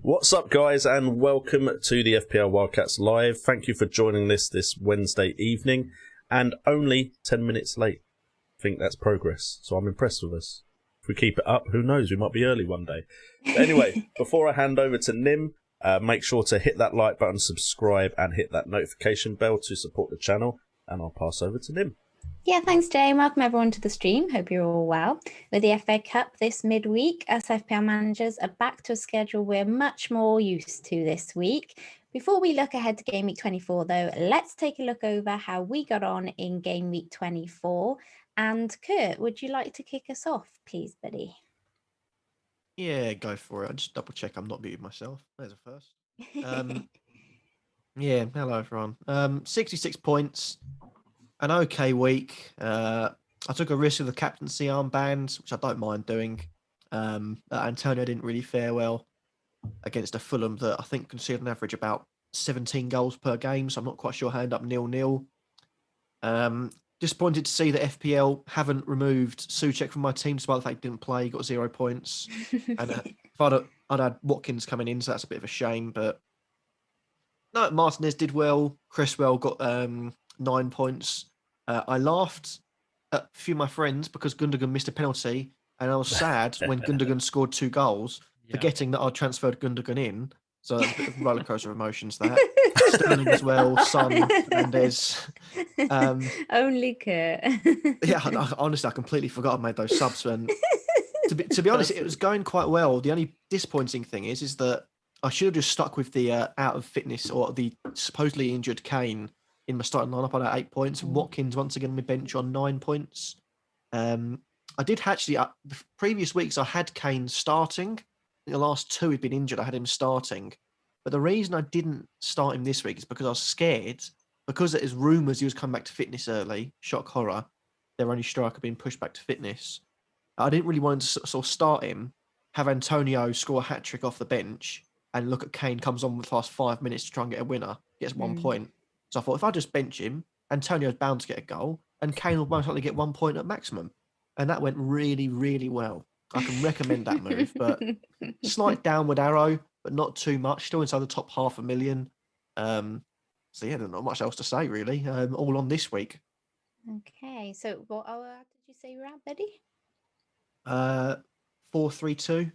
What's up, guys, and welcome to the FPL WildCats Live. Thank you for joining this Wednesday evening, and only 10 minutes late. I think that's progress, so I'm impressed with us. If we keep it up, who knows, we might be early one day. But anyway, before I hand over to Nim, make sure to hit that like button, subscribe, and hit that notification bell to support the channel, and I'll pass over to Nim. Yeah, thanks, Jay. Welcome everyone to the stream. Hope you're all well. With the FA Cup this midweek, us FPL managers are back to a schedule we're much more used to this week. Before we look ahead to Game Week 24, though, let's take a look over how we got on in Game Week 24. And Kurt, would you like to kick us off, please, buddy? Yeah, go for it. I'll just double check I'm not muted myself. There's a first. Yeah, hello everyone. 66 points. An okay week. I took a risk with the captaincy armband, which I don't mind doing. Antonio didn't really fare well against a Fulham that I think conceded an average about 17 goals per game, so I'm not quite sure how I end up 0-0. Disappointed to see that FPL haven't removed Souček from my team, despite the fact he didn't play. He got 0 points. And if I'd had Watkins coming in, so that's a bit of a shame. But no, Martinez did well. Cresswell got 9 points. I laughed at a few of my friends because Gundogan missed a penalty, and I was sad when Gundogan scored 2 goals, forgetting that I transferred Gundogan in. So that's a bit of a rollercoaster of emotions. That Sterling as well, Son, Mendes. Only Kurt. Yeah, honestly, I completely forgot I made those subs. And to be honest, it was going quite well. The only disappointing thing is that I should have just stuck with the out of fitness or the supposedly injured Kane in my starting lineup on 8 points. And Watkins once again on my bench on 9 points. I did actually, the previous weeks I had Kane starting. The last 2 he'd been injured, I had him starting. But the reason I didn't start him this week is because I was scared, because there's rumours he was coming back to fitness early, shock horror, their only striker being pushed back to fitness. I didn't really want to sort of start him, have Antonio score a hat-trick off the bench, and look at Kane comes on with the last 5 minutes to try and get a winner, gets 1 point. So I thought, if I just bench him, Antonio's bound to get a goal, and Kane will most likely get 1 point at maximum. And that went really, really well. I can recommend that move, but slight downward arrow, but not too much. Still inside the top 500,000. So yeah, there's not much else to say really. All on this week. Okay, so what did you say you're at, Betty? 4-3-2.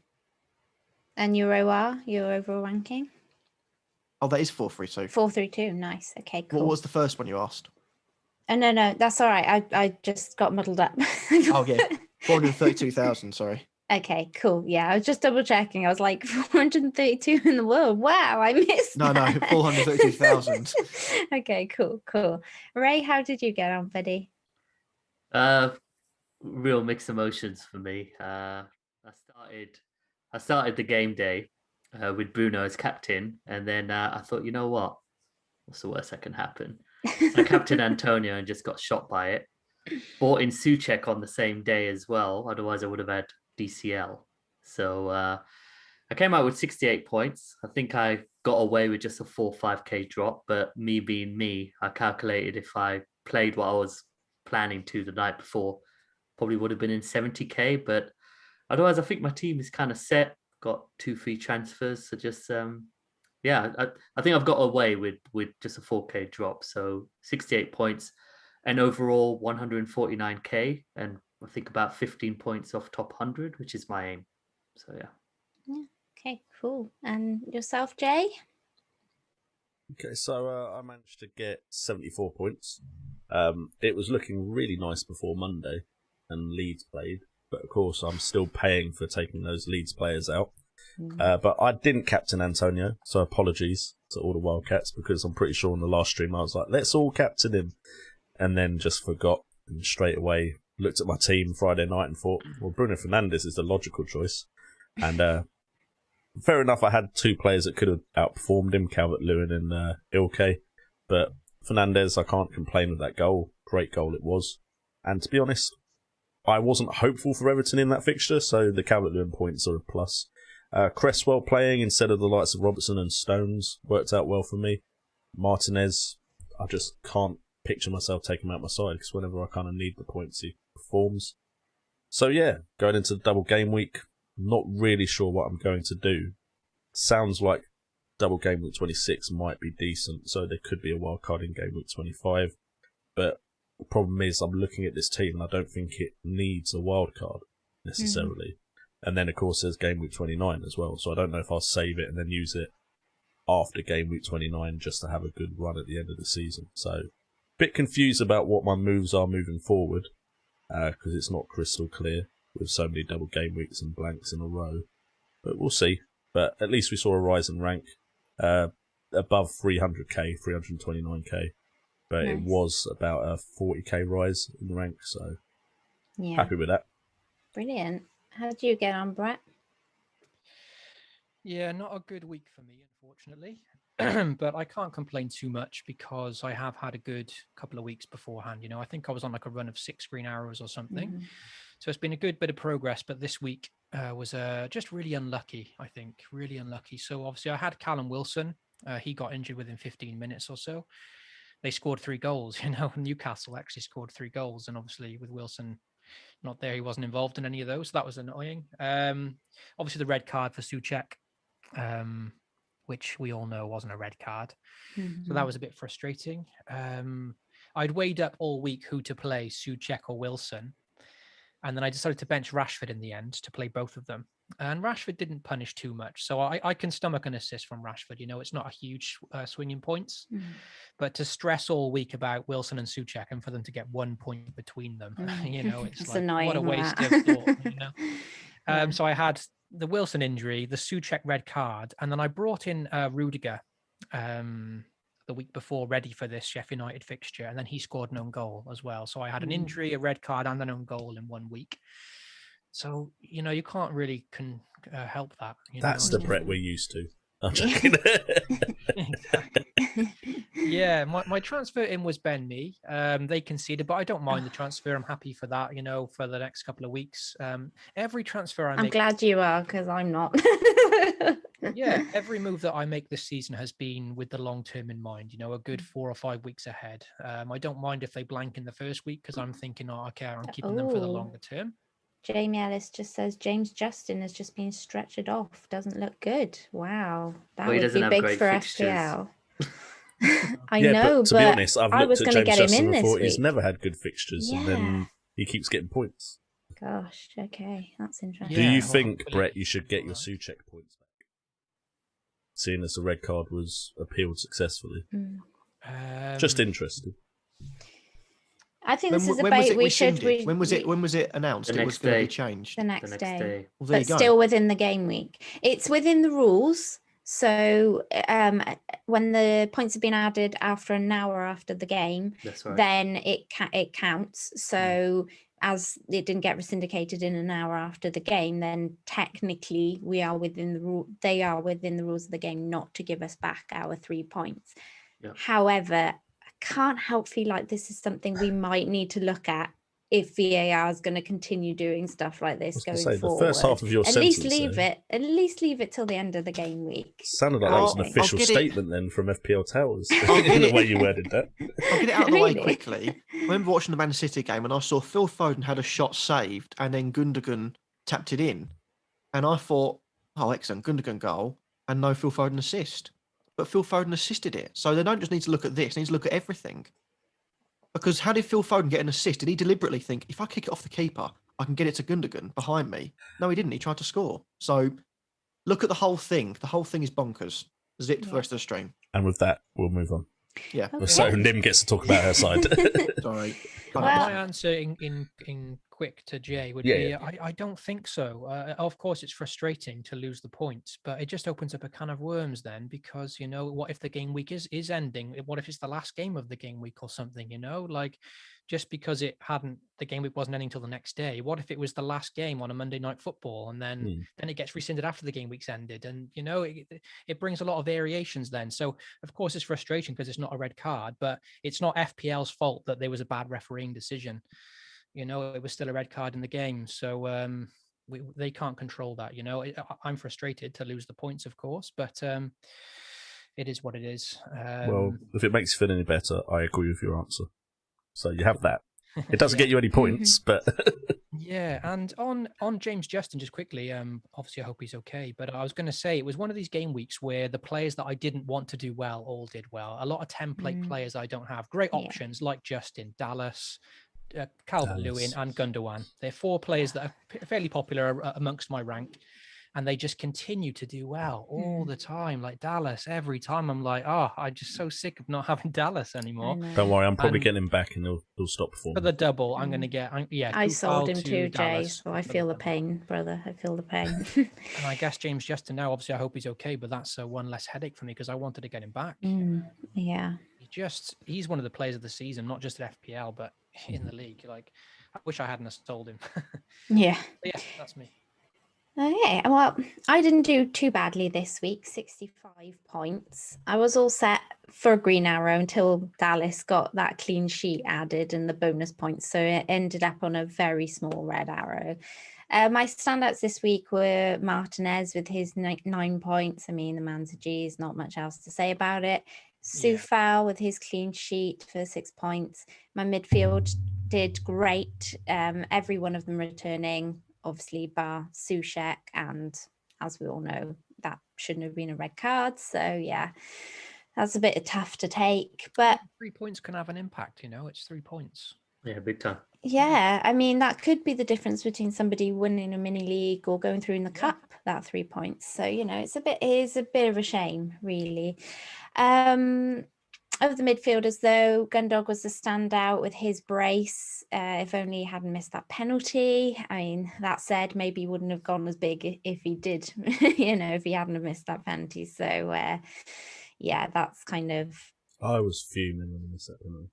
And your OR, your overall ranking? Oh, that is 4-3-2. 4-3-2, nice. Okay, cool. What was the first one you asked? Oh, no, that's all right. I just got muddled up. Oh, yeah. 432,000, sorry. Okay, cool. Yeah, I was just double checking. I was like, 432 in the world. Wow, I missed No, 432,000. Okay, cool. Ray, how did you get on, buddy? Real mixed emotions for me. I started the game day with Bruno as captain, and then I thought, you know what? What's the worst that can happen? So I captained Antonio and just got shot by it. Bought in Souček on the same day as well. Otherwise, I would have had DCL. So I came out with 68 points. I think I got away with just a 4-5k drop, but me being me, I calculated if I played what I was planning to the night before, probably would have been in 70k. But otherwise, I think my team is kind of set. Got 2 free transfers. So just I think I've got away with just a 4k drop. So 68 points. And overall 149k, and I think about 15 points off top 100, which is my aim. So yeah. Okay, cool. And yourself, Jay? Okay, so I managed to get 74 points. It was looking really nice before Monday, and Leeds played, but of course I'm still paying for taking those Leeds players out. But I didn't captain Antonio, so apologies to all the Wildcats, because I'm pretty sure in the last stream I was like, let's all captain him. And then just forgot, and straight away looked at my team Friday night and thought, well, Bruno Fernandes is the logical choice. And fair enough, I had 2 players that could have outperformed him, Calvert-Lewin and Ilkay. But Fernandes, I can't complain with that goal. Great goal it was. And to be honest, I wasn't hopeful for Everton in that fixture, so the Calvert-Lewin points are a plus. Cresswell playing instead of the likes of Robertson and Stones worked out well for me. Martinez, I just can't picture myself taking him out my side, because whenever I kind of need the points, he performs. So yeah, going into the double game week, not really sure what I'm going to do. sounds like double game week 26 might be decent, so there could be a wild card in game week 25. But the problem is, I'm looking at this team and I don't think it needs a wild card necessarily. And then, of course, there's game week 29 as well, so I don't know if I'll save it and then use it after game week 29 just to have a good run at the end of the season. So, a bit confused about what my moves are moving forward, because it's not crystal clear with so many double game weeks and blanks in a row. But we'll see. But at least we saw a rise in rank above 300k, 329k. But Nice. it was about a 40k rise in rank, so Yeah, happy with that. brilliant. How did you get on, Brett? Yeah, not a good week for me, unfortunately. But I can't complain too much because I have had a good couple of weeks beforehand. I think I was on like a run of 6 green arrows or something. Mhm. So it's been a good bit of progress. But this week was just really unlucky, I think. Really unlucky. So obviously I had Callum Wilson. He got injured within 15 minutes or so. They scored 3 goals. Newcastle actually scored 3 goals. And obviously with Wilson not there, he wasn't involved in any of those. So that was annoying. Obviously the red card for Souček, which we all know wasn't a red card. So that was a bit frustrating. I'd weighed up all week who to play, Souček or Wilson. And then I decided to bench Rashford in the end to play both of them. And Rashford didn't punish too much. So I can stomach an assist from Rashford. It's not a huge swing in points. But to stress all week about Wilson and Souček and for them to get 1 point between them, it's It's like, annoying, what a waste that. of thought, Yeah. So I had the Wilson injury, the Souček red card, and then I brought in Rudiger the week before, ready for this Sheffield United fixture, and then he scored an own goal as well. So I had an injury, a red card, and an own goal in 1 week. So you can't really help that. That's the Brett we're used to. I'm joking. Exactly. Yeah, my transfer in was Ben Mee. They conceded, but I don't mind the transfer. I'm happy for that, for the next couple of weeks. Every transfer I I'm make, glad you are, because I'm not. yeah, every move that I make this season has been with the long term in mind, a good 4 or 5 weeks ahead. I don't mind if they blank in the first week because I'm thinking, okay, I'm keeping them for the Oh. longer term. Jamie Ellis just says James Justin has just been stretched off. Doesn't look good. Wow, that Well, he would doesn't be have big great for fixtures. FPL. I Yeah, know, but to be honest, I've I looked was at going to James get him Justin in and this thought he's week. never had good fixtures, and Yeah. then he keeps getting points. Gosh, okay, that's interesting. Do Yeah, you well, think, hopefully- Brett, you should get your Souček points back? Seeing as the red card was appealed successfully. Just interested. I think this is a when was debate it we should. rescinded? When was it announced The it was next going to be day. changed? The next, The next day. day. Well, there But you go. still within the game week. It's within the rules. So when the points have been added after an hour after the game, That's right. then it counts. So as it didn't get syndicated in an hour after the game, then technically we are within the rule. They are within the rules of the game not to give us back our 3 points. Yep. However, I can't help feel like this is something we might need to look at if VAR is going to continue doing stuff like this I was going gonna say, forward. the first half of your at least sentence leave there- it. At least leave it till the end of the game week. Sounded like that was an I'll official get it. statement then from FPL Towers, I'll get the it. way you worded that. I'll get it out of the way Really? quickly. I remember watching the Man City game and I saw Phil Foden had a shot saved and then Gundogan tapped it in. And I thought, oh, excellent, Gundogan goal and no Phil Foden assist. But Phil Foden assisted it. So they don't just need to look at this, they need to look at everything. Because how did Phil Foden get an assist? Did he deliberately think, if I kick it off the keeper, I can get it to Gundogan behind me? No, he didn't. He tried to score. So look at the whole thing. The whole thing is bonkers. Zip for the rest of the stream. And with that, we'll move on. Yeah. Okay. So Nim gets to talk about her side. Sorry. Well- My answer in quick to Jay would Yeah, be I don't think so. Of course, it's frustrating to lose the points, but it just opens up a can of worms then because, what if the game week is ending? What if it's the last game of the game week or something, like just because the game week wasn't ending till the next day. What if it was the last game on a Monday Night Football and then it gets rescinded after the game week's ended? And, it brings a lot of variations then. So, of course, it's frustrating because it's not a red card, but it's not FPL's fault that there was a bad refereeing decision. It was still a red card in the game. So they can't control that. I'm frustrated to lose the points, of course, but it is what it is. Well, if it makes you feel any better, I agree with your answer. So you have that. It doesn't Yeah. get you any points, but Yeah, and on James Justin, just quickly, obviously I hope he's okay, but I was going to say it was one of these game weeks where the players that I didn't want to do well all did well. A lot of template players I don't have. Great Yeah. options like Justin, Dallas, Calvert-Lewin, Dallas. and Gundogan. They're 4 players that are fairly popular amongst my rank, and they just continue to do well all the time. Like Dallas, every time I'm like, I'm just so sick of not having Dallas I anymore. know. don't worry, I'm probably And- getting him back and he'll stop For performing. the double, I'm going to get, I sold Kufal him to too, Jay, Dallas so I for the feel the double. pain, brother. I feel the pain. And I guess James Justin now, obviously, I hope he's okay, but that's one less headache for me because I wanted to get him back. Yeah. He's one of the players of the season, not just at FPL, but in the league. Like, I wish I hadn't have sold him. Yeah. But yeah, that's me. Okay, well, I didn't do too badly this week, 65 points. I was all set for a green arrow until Dallas got that clean sheet added and the bonus points, so it ended up on a very small red arrow. My standouts this week were Martinez with his 9 points. I mean, the man's a G, there's not much else to say about it. Yeah. Sufal with his clean sheet for 6 points. My midfield did great, every one of them returning, obviously bar Sushek, and as we all know, that shouldn't have been a red card. So yeah, that's a bit tough to take, but 3 points can have an impact, it's 3 points. Yeah, big time. yeah, I mean, that could be the difference between somebody winning a mini league or going through in the cup, that 3 points. So, it is a bit of a shame, really. Of the midfielders, though, Gundog was the standout with his brace. If only he hadn't missed that penalty. I mean, that said, maybe he wouldn't have gone as big if he did, if he hadn't have missed that penalty. So, yeah, that's kind of. I was fuming when I missed that penalty.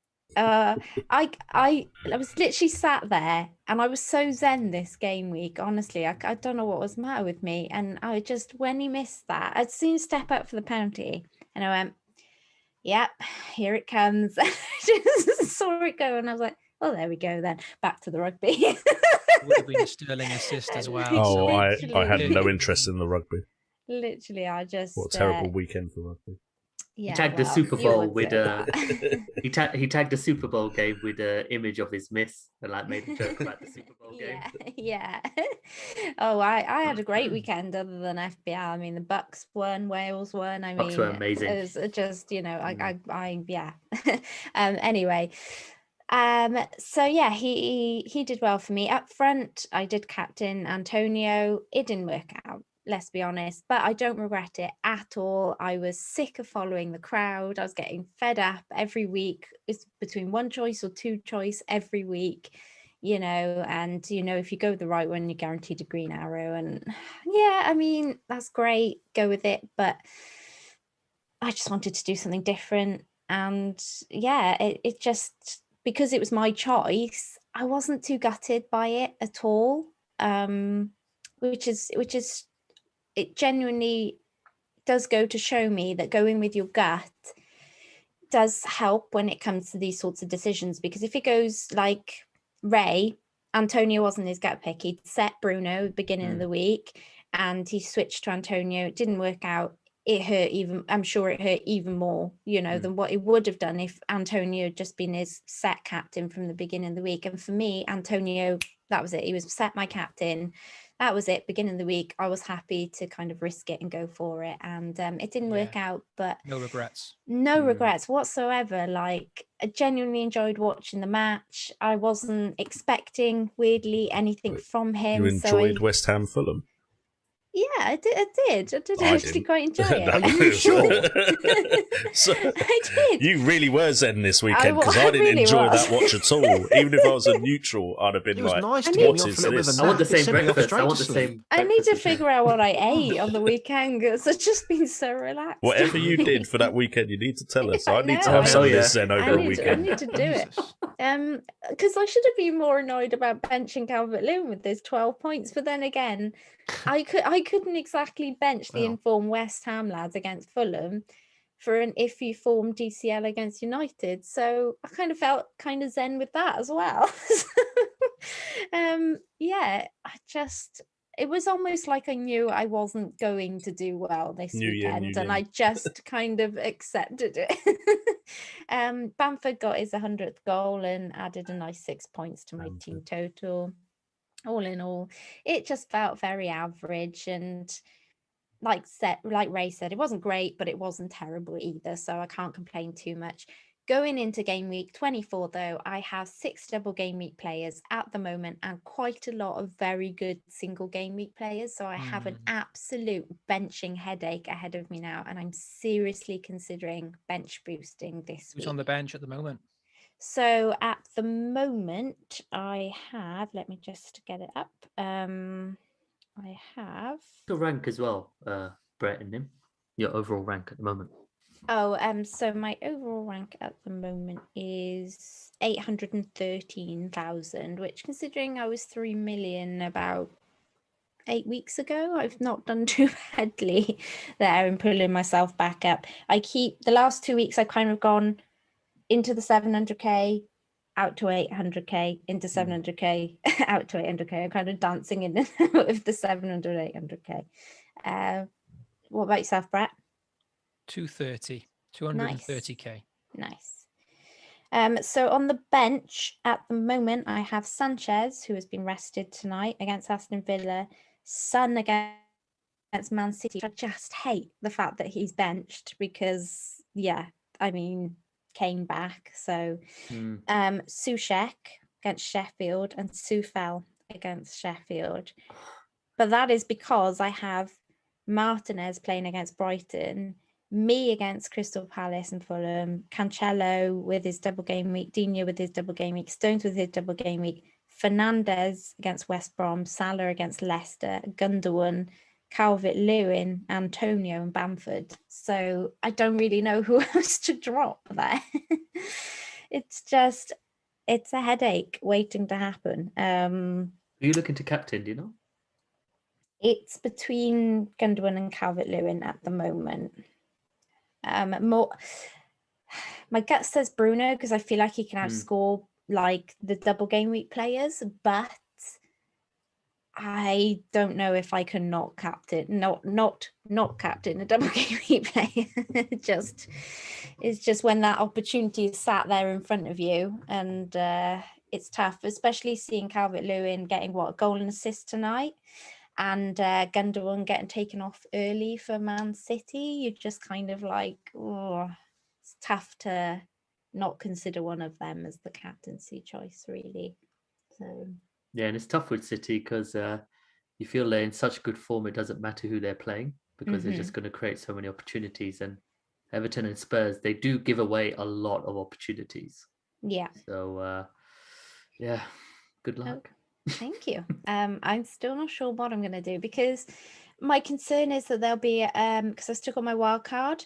I was literally sat there and I was so zen this game week. Honestly, I don't know what was the matter with me. And I just, when he missed that, I'd seen step up for the penalty and I went, yep, here it comes. I just saw it go and I was like, oh, there we go then. Back to the rugby. Would have been a sterling assist as well. Oh, I had Literally. no interest in the rugby. Literally, I just. What a terrible weekend for rugby. Yeah, He tagged the well, Super you Bowl would with say that. he tagged the Super Bowl game with an image of his miss and like made a joke about the Super Bowl game. Yeah. Oh, I had a great weekend other than FPL. I mean, the Bucks won, Wales won. I Bucks mean, were amazing. it was just, I yeah. Anyway, so yeah, he did well for me. Up front, I did captain Antonio. It didn't work out, let's be honest, but I don't regret it at all. I was sick of following the crowd. I was getting fed up every week. It's between 1 choice or 2 choice every week, and if you go the right one, you're guaranteed a green arrow. And yeah, I mean, that's great, go with it, but I just wanted to do something different. And yeah, it just, because it was my choice, I wasn't too gutted by it at all. Which is it genuinely does go to show me that going with your gut does help when it comes to these sorts of decisions, because if it goes like Ray, Antonio wasn't his gut pick. He'd set Bruno at the beginning of the week and he switched to Antonio. It didn't work out. It hurt I'm sure it hurt even more, than what it would have done if Antonio had just been his set captain from the beginning of the week. And for me, Antonio, that was it. He was set my captain. That was it. Beginning of the week, I was happy to kind of risk it and go for it. And it didn't work out, but no regrets. No regrets whatsoever. Like, I genuinely enjoyed watching the match. I wasn't expecting, weirdly, anything from him. You enjoyed West Ham Fulham? Yeah, I did. I did actually quite enjoy it. Are you sure? So, I did. You really were zen this weekend, because I didn't really enjoy was. that watch at all. Even if I was a neutral, I'd have been It was like, nice to I get me need- off a what little bit is of this? a I want the nap. It same sent me off breakfast. straight I to want the sleep. same. I need to breakfast as you. figure out what I ate on the weekend, because I've just been so relaxed. Whatever you did for that weekend, you need to tell us. Yeah, I need to I have know. some of Oh, yeah. this zen over I a need weekend. to do it. Jesus. Because I should have been more annoyed about benching Calvert-Lewin with those 12 points, but then again, I couldn't exactly bench the Wow. informed West Ham lads against Fulham for an iffy form DCL against United, so I kind of felt kind of zen with that as well. Yeah, I just, it was almost like I knew I wasn't going to do well this weekend, and I just kind of accepted it. Bamford got his 100th goal and added a nice 6 points to my team total. All in all, it just felt very average, and like Ray said, it wasn't great, but it wasn't terrible either, so I can't complain too much. Going into game week 24, though, I have 6 double game week players at the moment and quite a lot of very good single game week players. So I have an absolute benching headache ahead of me now, and I'm seriously considering bench boosting this week. Who's on the bench at the moment? So at the moment, I have, let me just get it up. I have your rank as well, Brett, and him. Your overall rank at the moment. So my overall rank at the moment is 813,000, which, considering I was 3 million about 8 weeks ago, I've not done too badly there in pulling myself back up. The last 2 weeks, I've kind of gone into the 700k, out to 800k, into 700k, out to 800k. I'm kind of dancing in and out of the 700, 800k. What about yourself, Brett? 230k. Nice. So on the bench at the moment, I have Sanchez, who has been rested tonight against Aston Villa, Son against Man City. I just hate the fact that he's benched because, Kane back. So Soucek against Sheffield and Soufal against Sheffield. But that is because I have Martinez playing against Brighton, me against Crystal Palace and Fulham, Cancelo with his double game week, Digne with his double game week, Stones with his double game week, Fernandes against West Brom, Salah against Leicester, Gundogan, Calvert-Lewin, Antonio and Bamford. So I don't really know who else to drop there. It's a headache waiting to happen. Are you looking to captain, do you know? It's between Gundogan and Calvert-Lewin at the moment. My gut says Bruno because I feel like he can outscore like the double game week players, but I don't know if I can not captain a double game week player. It's just when that opportunity is sat there in front of you, and it's tough, especially seeing Calvert-Lewin getting a goal and assist tonight, and Gundogan getting taken off early for Man City. You're just kind of like, oh, it's tough to not consider one of them as the captaincy choice, really. So yeah, and it's tough with City because you feel they're in such good form. It doesn't matter who they're playing because they're just going to create so many opportunities. And Everton and Spurs, they do give away a lot of opportunities. Yeah. So good luck. Thank you. I'm still not sure what I'm going to do because my concern is that there'll be, because I stuck on my wild card,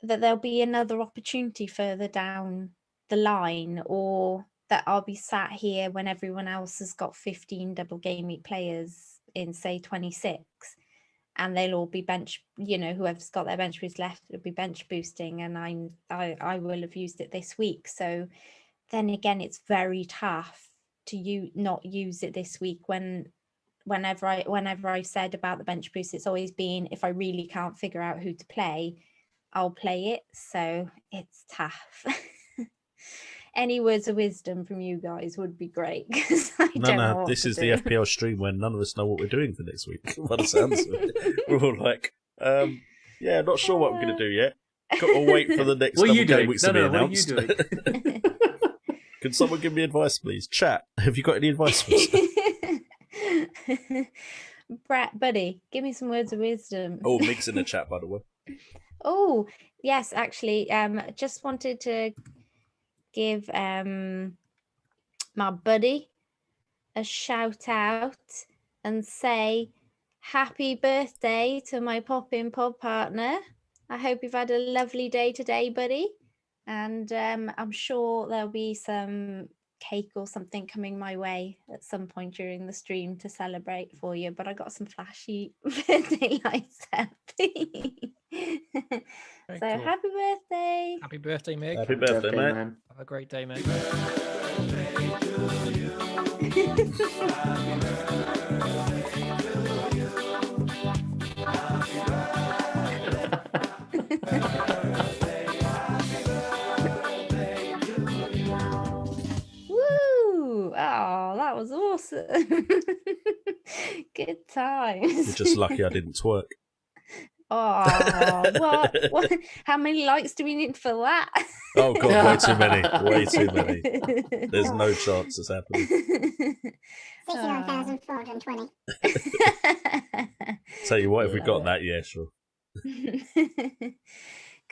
that there'll be another opportunity further down the line, or that I'll be sat here when everyone else has got 15 double game week players in, say, 26, and they'll all be bench, whoever's got their bench boost left will be bench boosting, and I will have used it this week. So then again, it's very tough to not use it this week whenever I've said about the bench boost, it's always been, if I really can't figure out who to play, I'll play it. So it's tough. Any words of wisdom from you guys would be great. No, this is the FPL stream where none of us know what we're doing for next week. By the sounds of it. We're all like, not sure what we're going to do yet. Got to wait for the next double game weeks to be announced. What are you doing? Can someone give me advice, please? Chat, have you got any advice for us? Brett, buddy, give me some words of wisdom. Oh, Mig's in the chat, by the way. Oh, yes, actually, just wanted to give my buddy a shout out and say happy birthday to my pop-in pod partner. I hope you've had a lovely day today, buddy. And I'm sure there'll be some cake or something coming my way at some point during the stream to celebrate for you. But I got some flashy birthday lights up. So cool. Happy birthday. Happy birthday, Mig. Happy birthday, man. Have a great day, man. Happy birthday to you. Happy birthday to you. That was awesome. Good times. You're just lucky I didn't twerk. Oh, what? How many likes do we need for that? Oh God, way too many. Way too many. There's no chance it's happening. 69,420. Tell you what, if we got Love that, yeah, sure.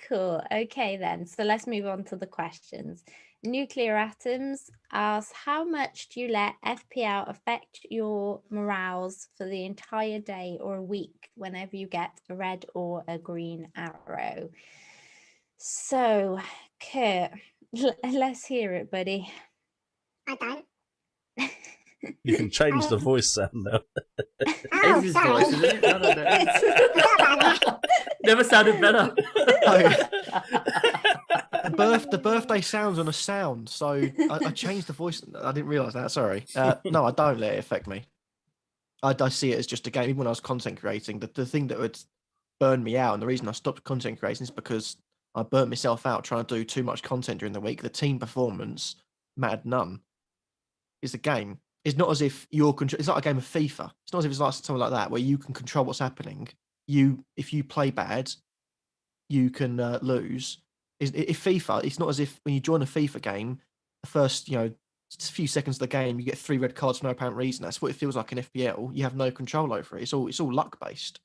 Cool. Okay, then. So let's move on to the questions. Nuclear Atoms asks, how much do you let FPL affect your morals for the entire day or a week whenever you get a red or a green arrow? So, Kurt, let's hear it, buddy. I don't. You can change the voice sound now. Oh, His sorry. voice, isn't it? I don't know. Forgot about that. Never sounded better. The birthday sounds on a sound, so I changed the voice. I didn't realise that. Sorry. No, I don't let it affect me. I see it as just a game. Even when I was content creating, the thing that would burn me out, and the reason I stopped content creating is because I burnt myself out trying to do too much content during the week. The team performance mattered none. It's a game. It's not as if you're it's not a game of FIFA. It's not as if it's like something like that where you can control what's happening. If you play bad, you can lose. If FIFA, it's not as if when you join a FIFA game, the first few seconds of the game, you get 3 red cards for no apparent reason. That's what it feels like in FPL. You have no control over it. It's all luck based.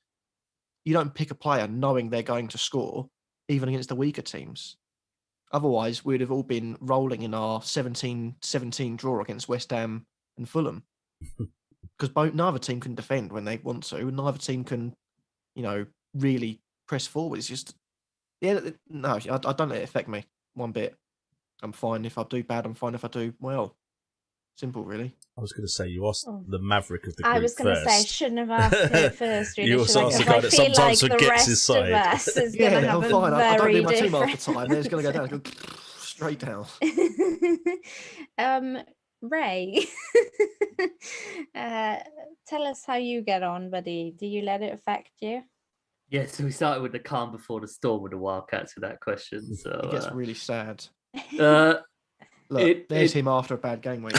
You don't pick a player knowing they're going to score, even against the weaker teams. Otherwise, we'd have all been rolling in our 17-17 draw against West Ham and Fulham, because neither team can defend when they want to, and neither team can, really press forward. It's just, no, I don't let it affect me one bit. I'm fine if I do bad. I'm fine if I do well. Simple, really. I was going to say, you asked the maverick of the group I was going to say, I first. shouldn't have asked it first. Really, You also should I? asked the 'Cause guy I that feel sometimes like the forgets his rest of side. us is going to Yeah, have I'm a fine. I don't very do my team half the different. time. Then it's going to go down. It's going straight down. Ray, tell us how you get on, buddy. Do you let it affect you? Yeah, so we started with the calm before the storm with the Wildcats with that question. So It gets really sad. Look, there's him after a bad game week.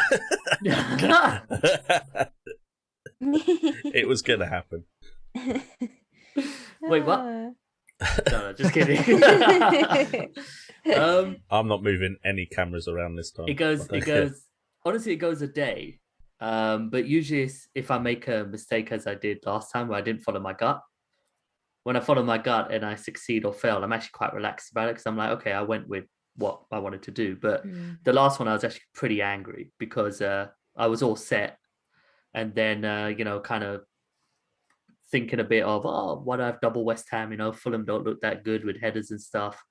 It was going to happen. Wait, what? No, just kidding. I'm not moving any cameras around this time. It goes. Honestly, it goes a day. But usually, if I make a mistake, as I did last time, where I didn't follow my gut. When I follow my gut and I succeed or fail, I'm actually quite relaxed about it because I'm like, okay, I went with what I wanted to do. But the last one, I was actually pretty angry because I was all set, and then kind of thinking a bit of, why do I have double West Ham? Fulham don't look that good with headers and stuff.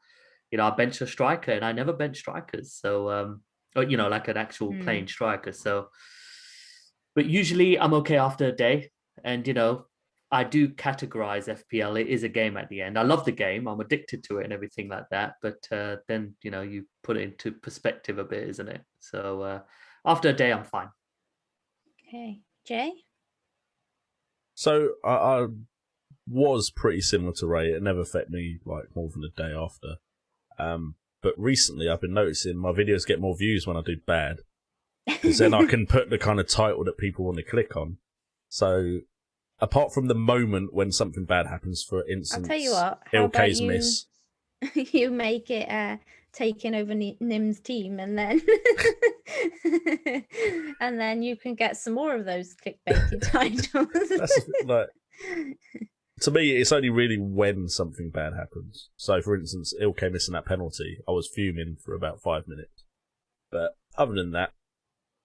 I bench a striker, and I never bench strikers. So, like an actual playing striker. So, but usually I'm okay after a day, and I do categorize FPL. It is a game at the end. I love the game. I'm addicted to it and everything like that. But then, you put it into perspective a bit, isn't it? So after a day, I'm fine. Okay. Jay? So I was pretty similar to Ray. It never affected me like more than a day after. But recently I've been noticing my videos get more views when I do bad. Because then I can put the kind of title that people want to click on. So apart from the moment when something bad happens, for instance, I'll tell you what. How about Ilkay's miss. You make it taking over Nim's team, and then and then you can get some more of those clickbaity titles. That's like, to me, it's only really when something bad happens. So, for instance, Ilkay missing that penalty, I was fuming for about 5 minutes. But other than that,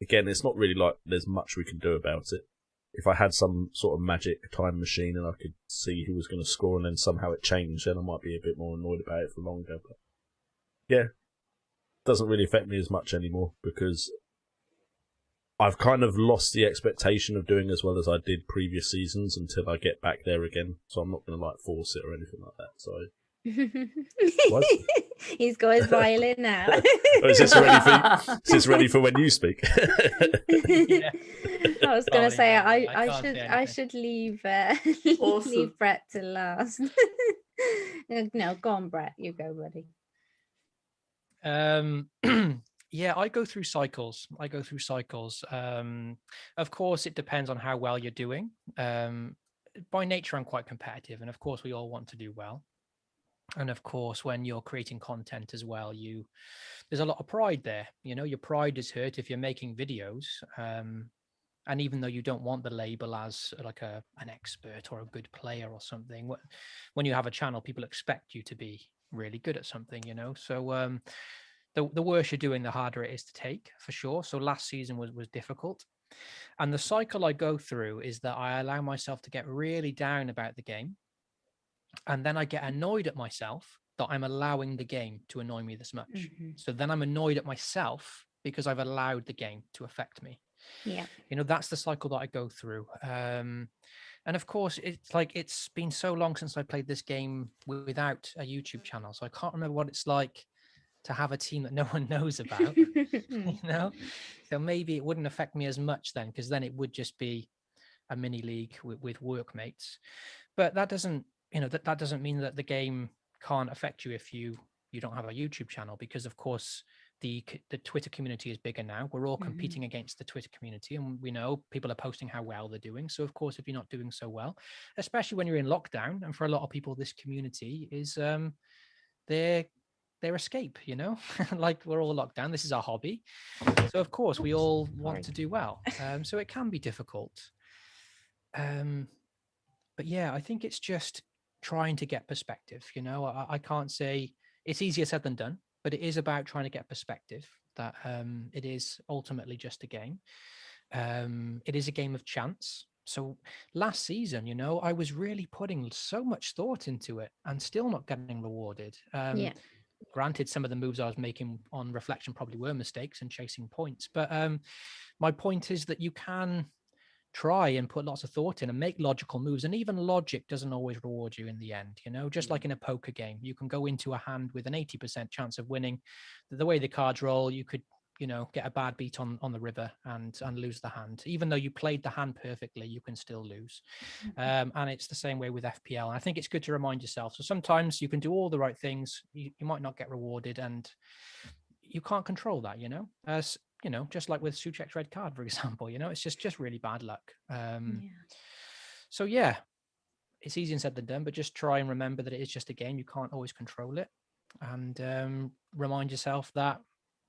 again, it's not really like there's much we can do about it. If I had some sort of magic time machine and I could see who was going to score and then somehow it changed, then I might be a bit more annoyed about it for longer. But yeah, doesn't really affect me as much anymore because I've kind of lost the expectation of doing as well as I did previous seasons until I get back there again. So I'm not going to like force it or anything like that. So what? He's got his violin now. Oh, is this ready for when you speak? Yeah. I was going to say I I can't say I anything. should leave Awesome. leave Brett to last. No, go on, Brett. You go, buddy. Yeah, I go through cycles. Of course, it depends on how well you're doing. By nature, I'm quite competitive, and of course, we all want to do well. And of course, when you're creating content as well, there's a lot of pride there. You know, your pride is hurt if you're making videos. And even though you don't want the label as like an expert or a good player or something, when you have a channel, people expect you to be really good at something, you know. So the worse you're doing, the harder it is to take, for sure. So last season was difficult. And the cycle I go through is that I allow myself to get really down about the game. And then I get annoyed at myself that I'm allowing the game to annoy me this much. Mm-hmm. So then I'm annoyed at myself because I've allowed the game to affect me. Yeah. You know, that's the cycle that I go through. And of course, it's like it's been so long since I played this game without a YouTube channel. So I can't remember what it's like to have a team that no one knows about, you know? So maybe it wouldn't affect me as much then, because then it would just be a mini league with workmates. But that doesn't, you know, that doesn't mean that the game can't affect you if you don't have a YouTube channel, because of course the Twitter community is bigger now. We're all competing against the Twitter community, and we know people are posting how well they're doing. So of course, if you're not doing so well, especially when you're in lockdown, and for a lot of people, this community is their escape, you know. Like, we're all locked down, this is our hobby, so of course we all want to do well. So it can be difficult. But yeah, I think it's just trying to get perspective, you know. I can't say it's easier said than done, but it is about trying to get perspective that it is ultimately just a game. It is a game of chance. So last season, you know, I was really putting so much thought into it and still not getting rewarded. Yeah. Granted, some of the moves I was making on reflection probably were mistakes and chasing points, but my point is that you can try and put lots of thought in and make logical moves, and even logic doesn't always reward you in the end, you know. Just like in a poker game, you can go into a hand with an 80% chance of winning. The way the cards roll, you could, you know, get a bad beat on the river and lose the hand. Even though you played the hand perfectly, you can still lose. And it's the same way with FPL. And I think it's good to remind yourself. So sometimes you can do all the right things, you might not get rewarded, and you can't control that, you know. As you know, just like with Souček's red card, for example, you know, it's just really bad luck. So yeah, it's easier said than done, but just try and remember that it is just a game. You can't always control it, and remind yourself that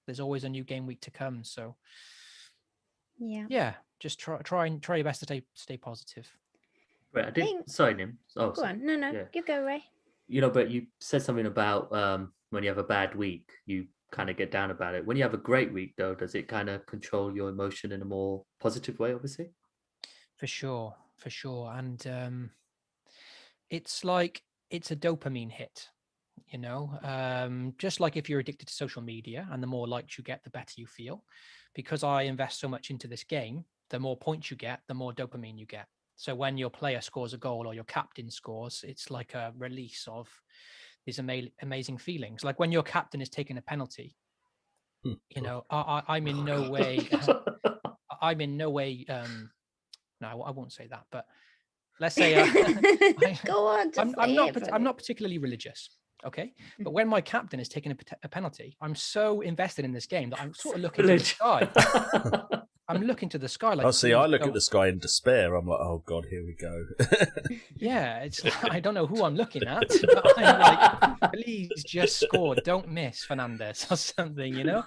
there's always a new game week to come. So yeah, just try your best to stay positive. Right, I did. Sorry, Nim. Oh, go on. No, yeah. you go, Ray. You know, but you said something about when you have a bad week, you kind of get down about it. When you have a great week, though, does it kind of control your emotion in a more positive way, obviously? For sure. And it's like, it's a dopamine hit, you know, just like if you're addicted to social media, and the more likes you get, the better you feel. Because I invest so much into this game, the more points you get, the more dopamine you get. So when your player scores a goal or your captain scores, it's like a release of these amazing feelings. Like when your captain is taking a penalty, you know, I'm in no way, I'm in no way, no, I won't say that, but let's say go on. I'm not particularly religious. Okay. But when my captain is taking a penalty, I'm so invested in this game that I'm sort of looking to the sky. I'm looking to the sky. Like, I look at the sky in despair. I'm like, oh God, here we go. Yeah, it's like, I don't know who I'm looking at, but I'm like, please just score. Don't miss, Fernandez, or something, you know?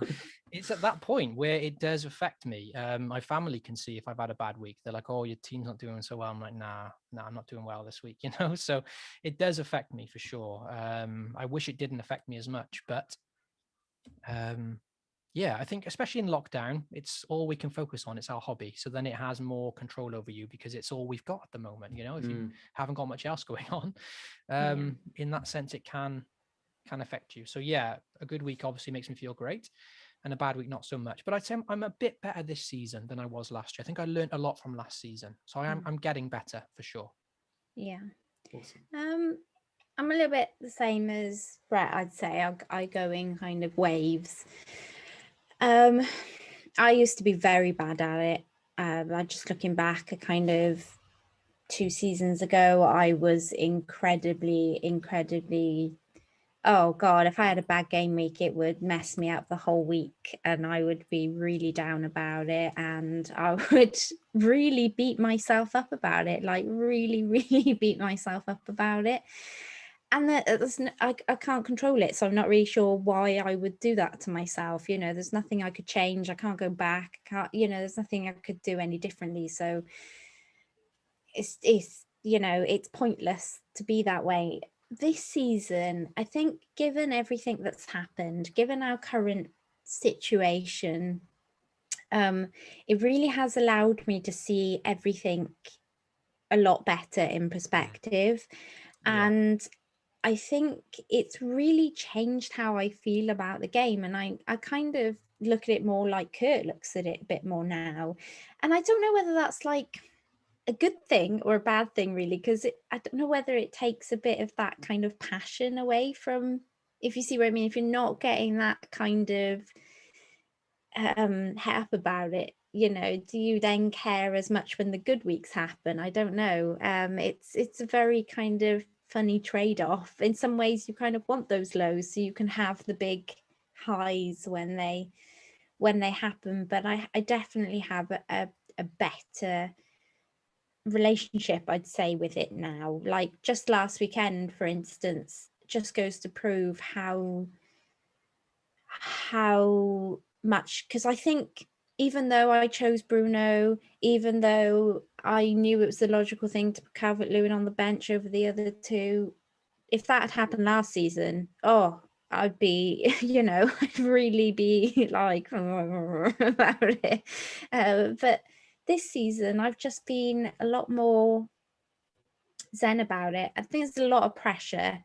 It's at that point where it does affect me. My family can see if I've had a bad week. They're like, oh, your team's not doing so well. I'm like, nah, I'm not doing well this week, you know? So it does affect me for sure. I wish it didn't affect me as much, but yeah, I think especially in lockdown, it's all we can focus on. It's our hobby. So then it has more control over you because it's all we've got at the moment. You know, if you haven't got much else going on, in that sense, it can affect you. So yeah, a good week obviously makes me feel great, and a bad week not so much. But I'd say I'm a bit better this season than I was last year. I think I learned a lot from last season. So I'm getting better for sure. Yeah. Awesome. I'm a little bit the same as Brett, I'd say. I go in kind of waves. I used to be very bad at it. I just looking back, a kind of 2 seasons ago, I was incredibly Oh God, if I had a bad game week, it would mess me up the whole week and I would be really down about it and I would really beat myself up about it, like really, really beat myself up about it. And I can't control it. So I'm not really sure why I would do that to myself. You know, there's nothing I could change. I can't go back. There's nothing I could do any differently. So it's pointless to be that way. This season, I think, given everything that's happened, given our current situation, it really has allowed me to see everything a lot better in perspective. And I think it's really changed how I feel about the game. And I kind of look at it more like Kurt looks at it a bit more now. And I don't know whether that's like a good thing or a bad thing, really, because I don't know whether it takes a bit of that kind of passion away from, if you see what I mean, if you're not getting that kind of het up about it, do you then care as much when the good weeks happen? I don't know. It's a very kind of funny trade-off. In some ways you kind of want those lows so you can have the big highs when they happen, but I definitely have a better relationship, I'd say, with it now. Like just last weekend, for instance, just goes to prove how much, because I think even though I chose Bruno, even though I knew it was the logical thing to put Calvert-Lewin on the bench over the other two, if that had happened last season, I'd be, I'd really be like about it. But this season, I've just been a lot more zen about it. I think there's a lot of pressure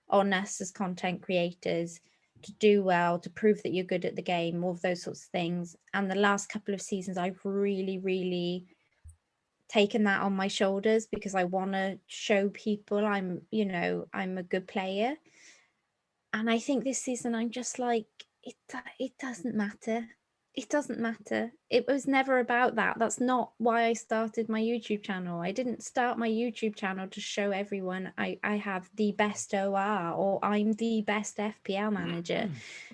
on us as content creators to do well, to prove that you're good at the game, all of those sorts of things. And the last couple of seasons, I've really, really taken that on my shoulders because I want to show people I'm a good player. And I think this season I'm just like, it doesn't matter. It doesn't matter. It was never about that. That's not why I started my YouTube channel. I didn't start my YouTube channel to show everyone I have the best OR or I'm the best FPL manager.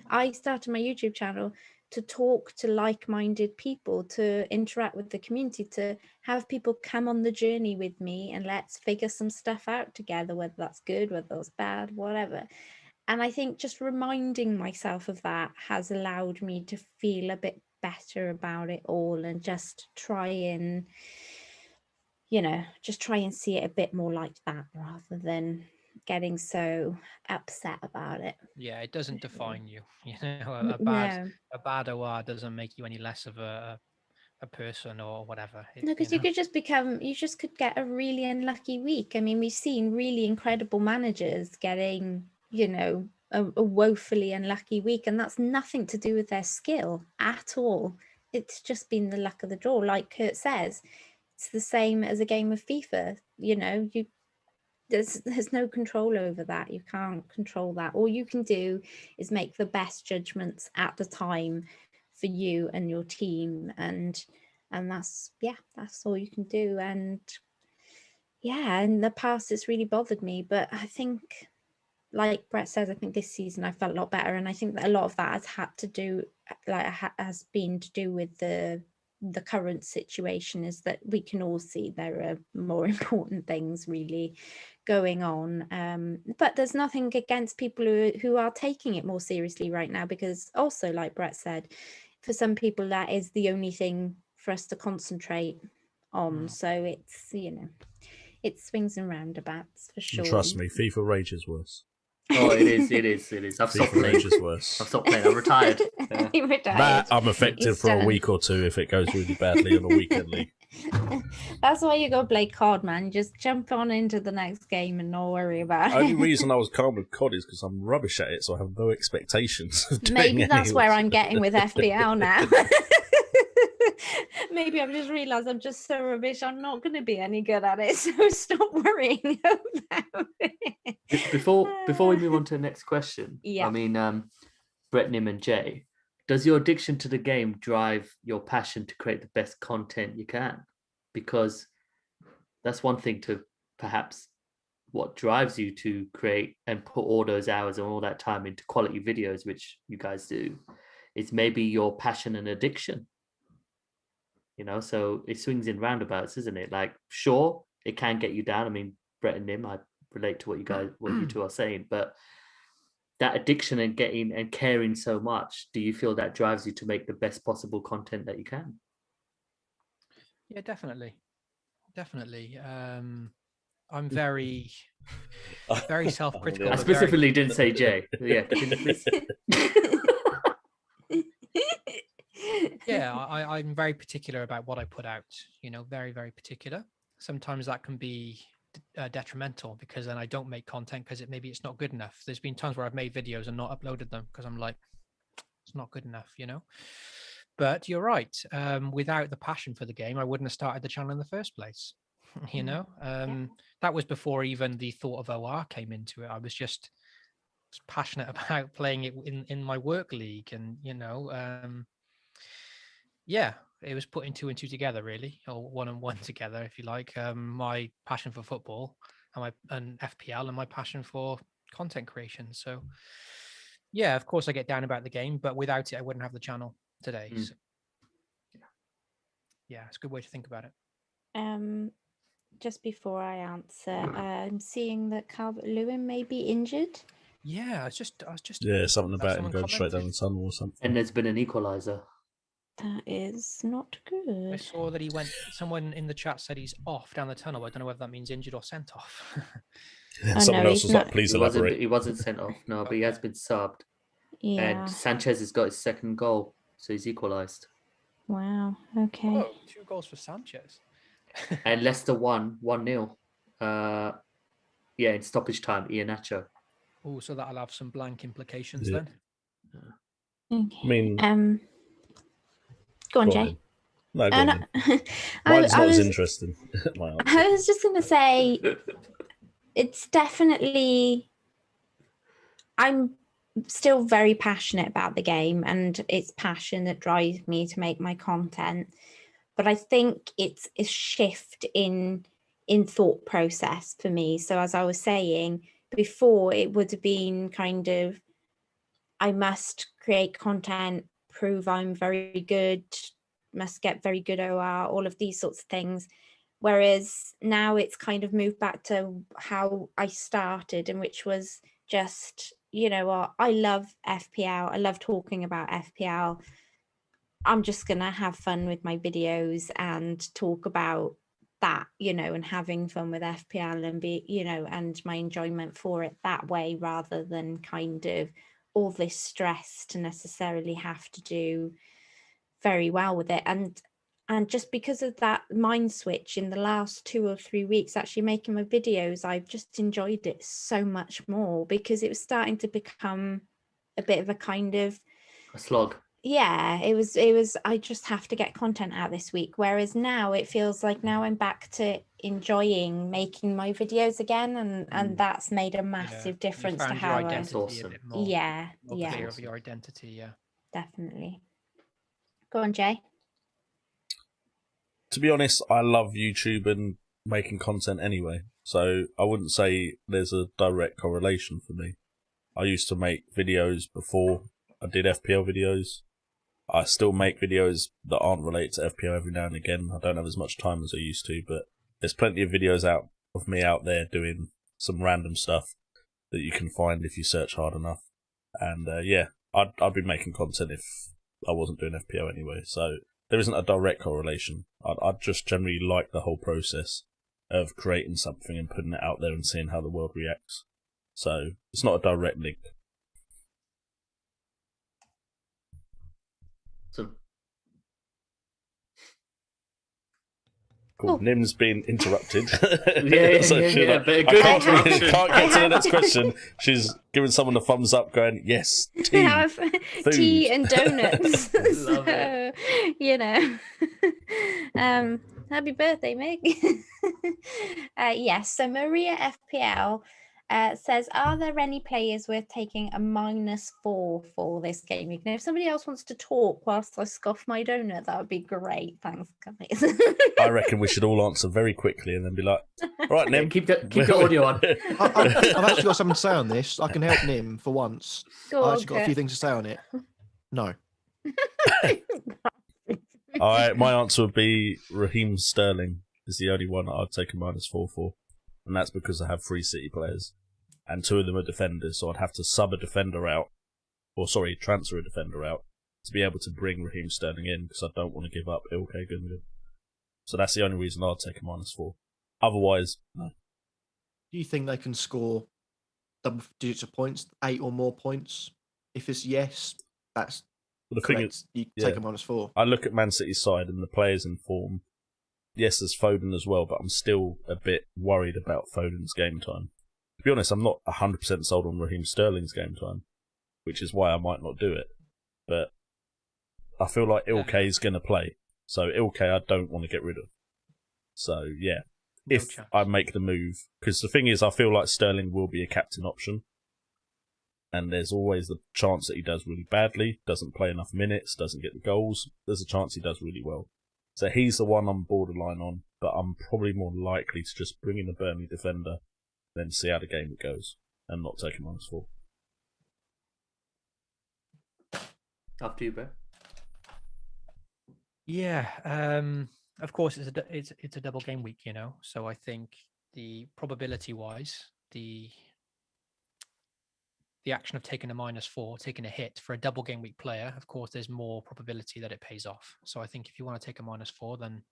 I started my YouTube channel to talk to like-minded people, to interact with the community, to have people come on the journey with me and let's figure some stuff out together, whether that's good, whether that's bad, whatever. And I think just reminding myself of that has allowed me to feel a bit better about it all and just try and see it a bit more like that rather than getting so upset about it. Yeah, it doesn't define you. A bad OR doesn't make you any less of a person or whatever. No, because you just could get a really unlucky week. I mean, we've seen really incredible managers getting, a woefully unlucky week, and that's nothing to do with their skill at all. It's just been the luck of the draw. Like Kurt says, it's the same as a game of FIFA. There's no control over that. You can't control that. All you can do is make the best judgments at the time for you and your team, and that's all you can do. And in the past it's really bothered me, but I think, like Brett says, I think this season I felt a lot better, and I think that a lot of that has been to do with the current situation, is that we can all see there are more important things really going on, but there's nothing against people who are taking it more seriously right now, because also, like Brett said, for some people that is the only thing for us to concentrate on. So it's it swings and roundabouts for sure. Trust me, FIFA Rage is worse. Oh, it is. I've stopped FIFA playing. Rage is worse. I've stopped playing. I'm retired. Yeah. He retired. That I'm effective for a week or two if it goes really badly on a weekend league. That's why you go play COD, man. Just jump on into the next game and not worry about it. Only reason I was calm with COD is because I'm rubbish at it, so I have no expectations of doing Maybe that's anything. where I'm getting with FPL now. Maybe I've just realised I'm just so rubbish. I'm not going to be any good at it, so stop worrying about it. Before we move on to the next question, Yeah. I mean, Brett, Nim, and Jay, does your addiction to the game drive your passion to create the best content you can? Because that's one thing to perhaps what drives you to create and put all those hours and all that time into quality videos, which you guys do, is maybe your passion and addiction. So it swings in roundabouts, isn't it? Like, sure, it can get you down. I mean, Brett and Nim, I relate to what you two are saying, but that addiction and getting and caring so much, do you feel that drives you to make the best possible content that you can? Yeah, definitely. I'm very self-critical. I specifically didn't say Jay. Yeah. Yeah, I'm very particular about what I put out, very, very particular. Sometimes that can be detrimental because then I don't make content because maybe it's not good enough. There's been times where I've made videos and not uploaded them because I'm like, it's not good enough, But you're right. Without the passion for the game, I wouldn't have started the channel in the first place. That was before even the thought of OR came into it. I was just passionate about playing it in my work league, and it was putting 2 and 2 together, really, or 1 and 1 together, if you like. My passion for football and FPL, and my passion for content creation. So, yeah, of course, I get down about the game, but without it, I wouldn't have the channel today. So, yeah, it's a good way to think about it. Just before I answer, I'm seeing that Calvert-Lewin may be injured. Yeah, I was just something about him going straight down the tunnel or something. And there's been an equaliser. That is not good. I saw that someone in the chat said he's off down the tunnel. I don't know whether that means injured or sent off. Someone else was like, please elaborate. He wasn't sent off, no, but he has been subbed. Yeah. And Sanchez has got his second goal, so he's equalised. Wow, okay. Oh, 2 goals for Sanchez. And Leicester won 1-0. In stoppage time, Iheanacho. Oh, so that'll have some blank implications then. Okay. I mean, go on, Jay. No, go on. Mine's not as interesting. I was just going to say, it's definitely, I'm still very passionate about the game, and it's passion that drives me to make my content. But I think it's a shift in thought process for me. So as I was saying before, it would have been kind of, I must create content, prove I'm very good, must get very good OR, all of these sorts of things. Whereas now it's kind of moved back to how I started, and which was just, I love FPL. I love talking about FPL. I'm just going to have fun with my videos and talk about that, and having fun with FPL and and my enjoyment for it that way, rather than kind of all this stress to necessarily have to do very well with it. And just because of that mind switch in the last 2 or 3 weeks, actually making my videos, I've just enjoyed it so much more, because it was starting to become a bit of a kind of a slog. Yeah, it was I just have to get content out this week. Whereas now it feels like now I'm back to enjoying making my videos again, and that's made a massive difference to how I awesome. Clear of your identity, definitely. Go on, Jay. To be honest, I love YouTube and making content anyway, so I wouldn't say there's a direct correlation for me. I used to make videos before I did FPL videos. I still make videos that aren't related to FPL every now and again. I don't have as much time as I used to, but there's plenty of videos out of me out there doing some random stuff that you can find if you search hard enough. And I'd be making content if I wasn't doing FPL anyway. So there isn't a direct correlation. I'd just generally like the whole process of creating something and putting it out there and seeing how the world reacts. So it's not a direct link. So cool. Nim's been interrupted. But I can't get to the next question. She's giving someone a thumbs up, going, "Yes, tea, have tea and donuts." Love it. Happy birthday, Meg. Yes. So Maria FPL says, are there any players worth taking a -4 for this game week? Now, if somebody else wants to talk whilst I scoff my donut, that would be great. Thanks, guys. I reckon we should all answer very quickly and then be like, all right, Yeah, Nim. keep your audio on. I've actually got something to say on this. I can help Nim for once. Go I've on, actually got a few things to say on it. No. My answer would be Raheem Sterling is the only one that I'd take a -4 for. And that's because I have 3 City players. And 2 of them are defenders, so I'd have to transfer a defender out to be able to bring Raheem Sterling in because I don't want to give up Ilkay Gundogan. So that's the only reason I'd take a -4. Otherwise, no. Do you think they can score double digits of points, 8 or more points? If it's yes, that's But the thing correct. is, You yeah. take a -4. I look at Man City's side and the players in form. Yes, there's Foden as well, but I'm still a bit worried about Foden's game time. To be honest, I'm not 100% sold on Raheem Sterling's game time, which is why I might not do it. But I feel like Ilkay is going to play. So Ilkay I don't want to get rid of. So yeah, No if chance. I make the move, because the thing is I feel like Sterling will be a captain option. And there's always the chance that he does really badly, doesn't play enough minutes, doesn't get the goals. There's a chance he does really well. So he's the one I'm borderline on, but I'm probably more likely to just bring in a Burnley defender, then see how the game goes, and not take a -4. After you, bro. Yeah, of course it's a double game week, So I think the probability wise, the action of taking a -4, taking a hit for a double game week player, of course, there's more probability that it pays off. So I think if you want to take a -4, then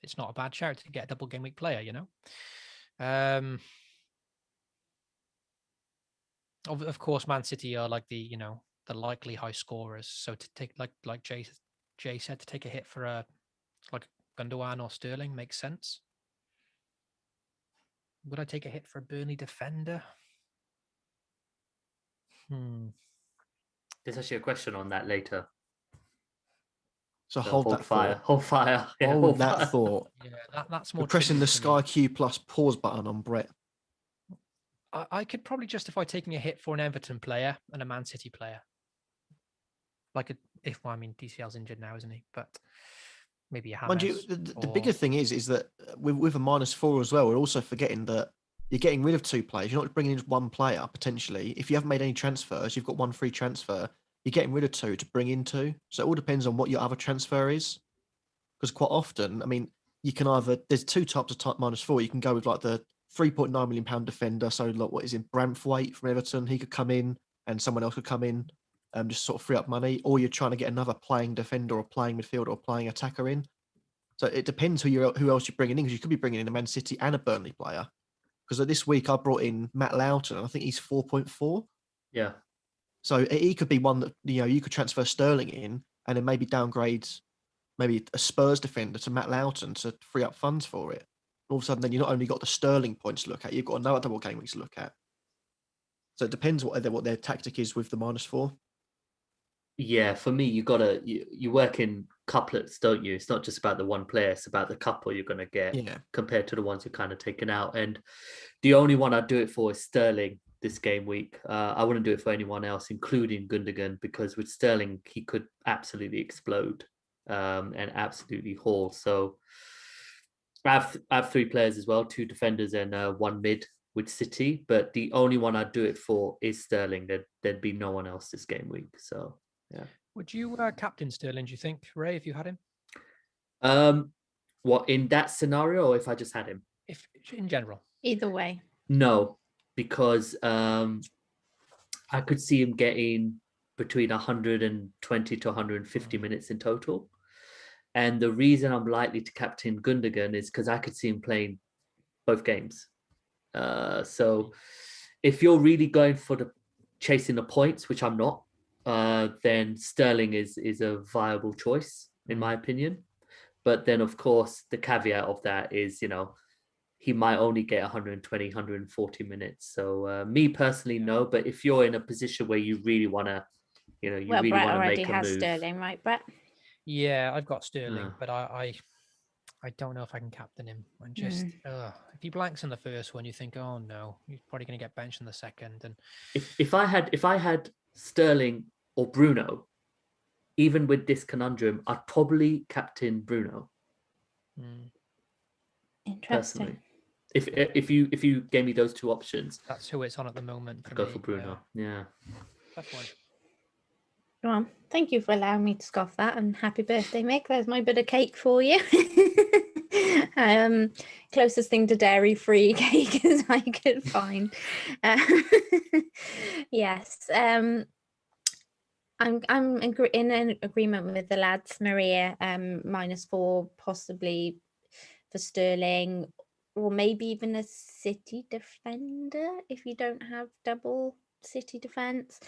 it's not a bad shout to get a double game week player, Of course, Man City are like the likely high scorers. So to take like Jay said, to take a hit for like Gundogan or Sterling makes sense. Would I take a hit for a Burnley defender? There's actually a question on that later. So So hold that fire. thought. Hold fire. Yeah, Hold that fire. thought. Yeah, that's more. You're pressing tricky the for me. Sky Q plus pause button on Brett. I could probably justify taking a hit for an Everton player and a Man City player. DCL's injured now, isn't he? But maybe a Mind you, James. the bigger thing is that with a -4 as well, we're also forgetting that you're getting rid of 2 players. You're not bringing in just 1 player, potentially. If you haven't made any transfers, you've got 1 free transfer. You're getting rid of 2 to bring in 2. So it all depends on what your other transfer is. Because quite often, I mean, you can there's 2 types of -4. You can go with like the £3.9 million defender. So like what is in Branthwaite from Everton, he could come in and someone else could come in and just sort of free up money. Or you're trying to get another playing defender or playing midfielder or playing attacker in. So it depends who else you're bringing in, because you could be bringing in a Man City and a Burnley player. Because this week I brought in Matt Loughton, and I think he's 4.4. Yeah. So he could be one that you could transfer Sterling in, and then maybe downgrade maybe a Spurs defender to Matt Loughton to free up funds for it. All of a sudden, then you not only got the Sterling points to look at, you've got another double game week to look at. So it depends what their tactic is with the -4. Yeah, for me, you work in couplets, don't you? It's not just about the one player; it's about the couple you're going to get compared to the ones you're kind of taking out. And the only one I'd do it for is Sterling this game week. I wouldn't do it for anyone else, including Gundogan, because with Sterling he could absolutely explode and absolutely haul. So I have 3 players as well, 2 defenders and 1 mid with City. But the only one I'd do it for is Sterling. There'd be no one else this game week. So. Yeah. Would you captain Sterling, do you think, Ray, if you had him? What, in that scenario, or if I just had him? If in general. Either way. No, because I could see him getting between 120 to 150 minutes in total. And the reason I'm likely to captain Gundogan is because I could see him playing both games. So if you're really going for chasing the points, which I'm not, then Sterling is a viable choice, in my opinion. But then, of course, the caveat of that is, he might only get 120, 140 minutes. So me personally, no. But if you're in a position where you really want to, really Brett want to already make a has move. Sterling, right, Brett? Yeah, I've got Sterling, but I I don't know if I can captain him. I'm just, if he blanks in the first one, you think, oh no, he's probably going to get benched in the second. And If I had Sterling or Bruno, even with this conundrum, I'd probably captain Bruno. Interesting. Personally, if you gave me those two options, that's who it's on at the moment. I'd go for Bruno. Yeah. Tough one. Well, thank you for allowing me to scoff that, and happy birthday, Mick. There's my bit of cake for you. Closest thing to dairy-free cake as I could find. Yes. I'm in an agreement with the lads, Maria. -4 possibly for Sterling, or maybe even a City defender if you don't have double City defense.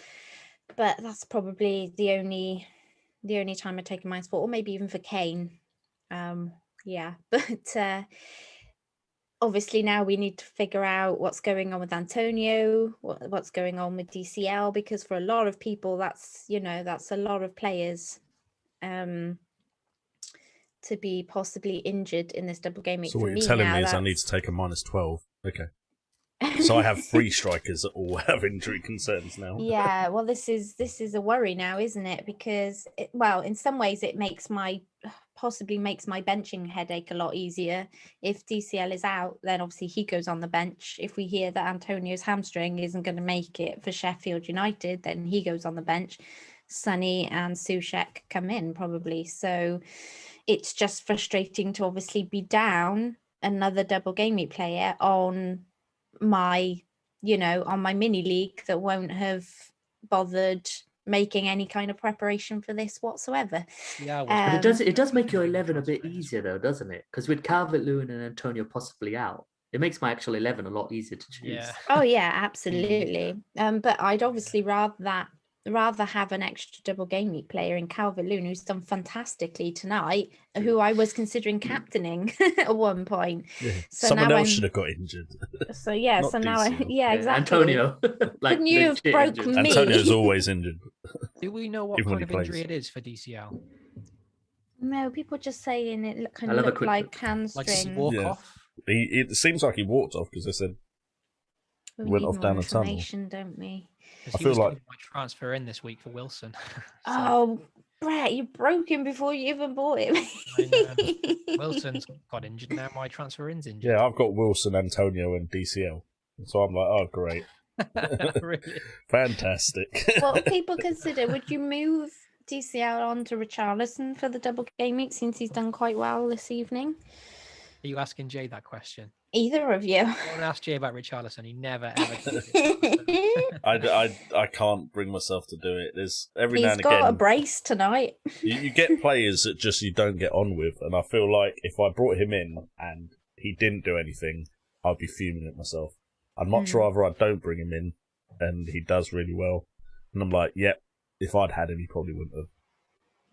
But that's probably the only time I take a -4, or maybe even for Kane. Yeah, but obviously now we need to figure out what's going on with Antonio, what's going on with DCL, because for a lot of people that's a lot of players to be possibly injured in this double game week. So for what me you're telling now, me is I need to take a -12. Okay. So I have 3 strikers that all have injury concerns now. Yeah, well, this is a worry now, isn't it? Because in some ways it possibly makes my benching headache a lot easier. If DCL is out, then obviously he goes on the bench. If we hear that Antonio's hamstring isn't going to make it for Sheffield United, then he goes on the bench. Sonny and Soucek come in probably. So it's just frustrating to obviously be down another double game week player on my mini league that won't have bothered making any kind of preparation for this whatsoever. Yeah, but it does make your 11 a bit easier though, doesn't it? Because with Calvert-Lewin and Antonio possibly out, it makes my actual 11 a lot easier to choose. Yeah. Oh yeah, absolutely. But I'd obviously rather have an extra double game week player in Calvert-Lewin, who's done fantastically tonight, who I was considering captaining at one point. Yeah. So Someone else should have got injured. So yeah, Not so now DCL. exactly. Antonio, Couldn't you have broke injured. me? Antonio's always injured. Do we know what Even when kind he of injury plays. it is for DCL? No, people just saying it kind I'll of have a looked quick like look. Like did he hamstring. walk Yeah. off? It seems like he walked off because they said We went need off more down a tunnel. information, don't we? Because I he feel was like- going to be my transfer in this week for Wilson. So, Oh, Brett, you broke him before you even bought him. I Wilson's got injured now. My transfer in's injured. Yeah, I've got Wilson, Antonio, and DCL. So I'm like, oh, great. Really? Fantastic. What people consider, would you move DCL on to Richarlison for the double game week since he's done quite well this evening? Are you asking Jay that question? Either of you. I want to ask Jay about Richarlison. He never ever does it. I can't bring myself to do it. There's every now He's and got a again brace tonight. you get players that just you don't get on with, and I feel like if I brought him in and he didn't do anything, I'd be fuming at myself. I'd much rather I don't bring him in and he does really well, and I'm like, yep, if I'd had him, he probably wouldn't have.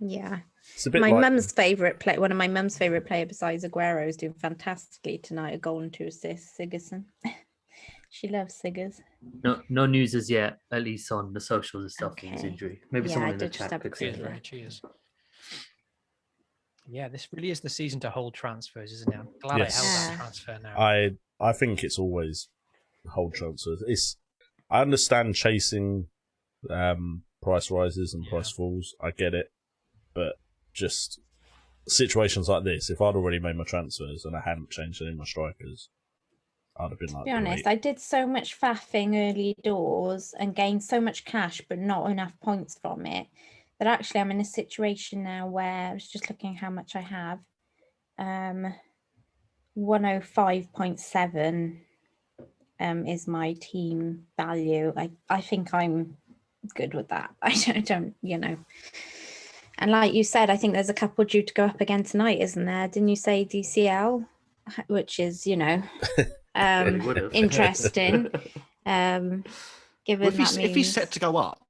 Yeah. It's a bit My like mum's favourite play, one of my mum's favourite player besides Aguero, is doing fantastically tonight. A goal and 2 assists, Sigurdsson. She loves Siggers. No news as yet, at least on the socials and stuff of his Okay. injury. Maybe Yeah, someone I in the did just chat have a could say quick that. look. Cheers. Yeah, this really is the season to hold transfers, isn't it? I'm glad Yes. I held Yeah. that transfer now. I think it's always hold transfers. I understand chasing price rises and price falls. I get it, but just situations like this, if I'd already made my transfers and I hadn't changed any of my strikers, I'd have been like, To be honest, great. I did so much faffing early doors and gained so much cash, but not enough points from it, that actually I'm in a situation now where I was just looking how much I have. 105.7 is my team value. I think I'm good with that. I don't, And like you said, I think there's a couple due to go up again tonight, isn't there? Didn't you say DCL? Which is, Really would've. interesting. Given Well, that means... if he's set to go up,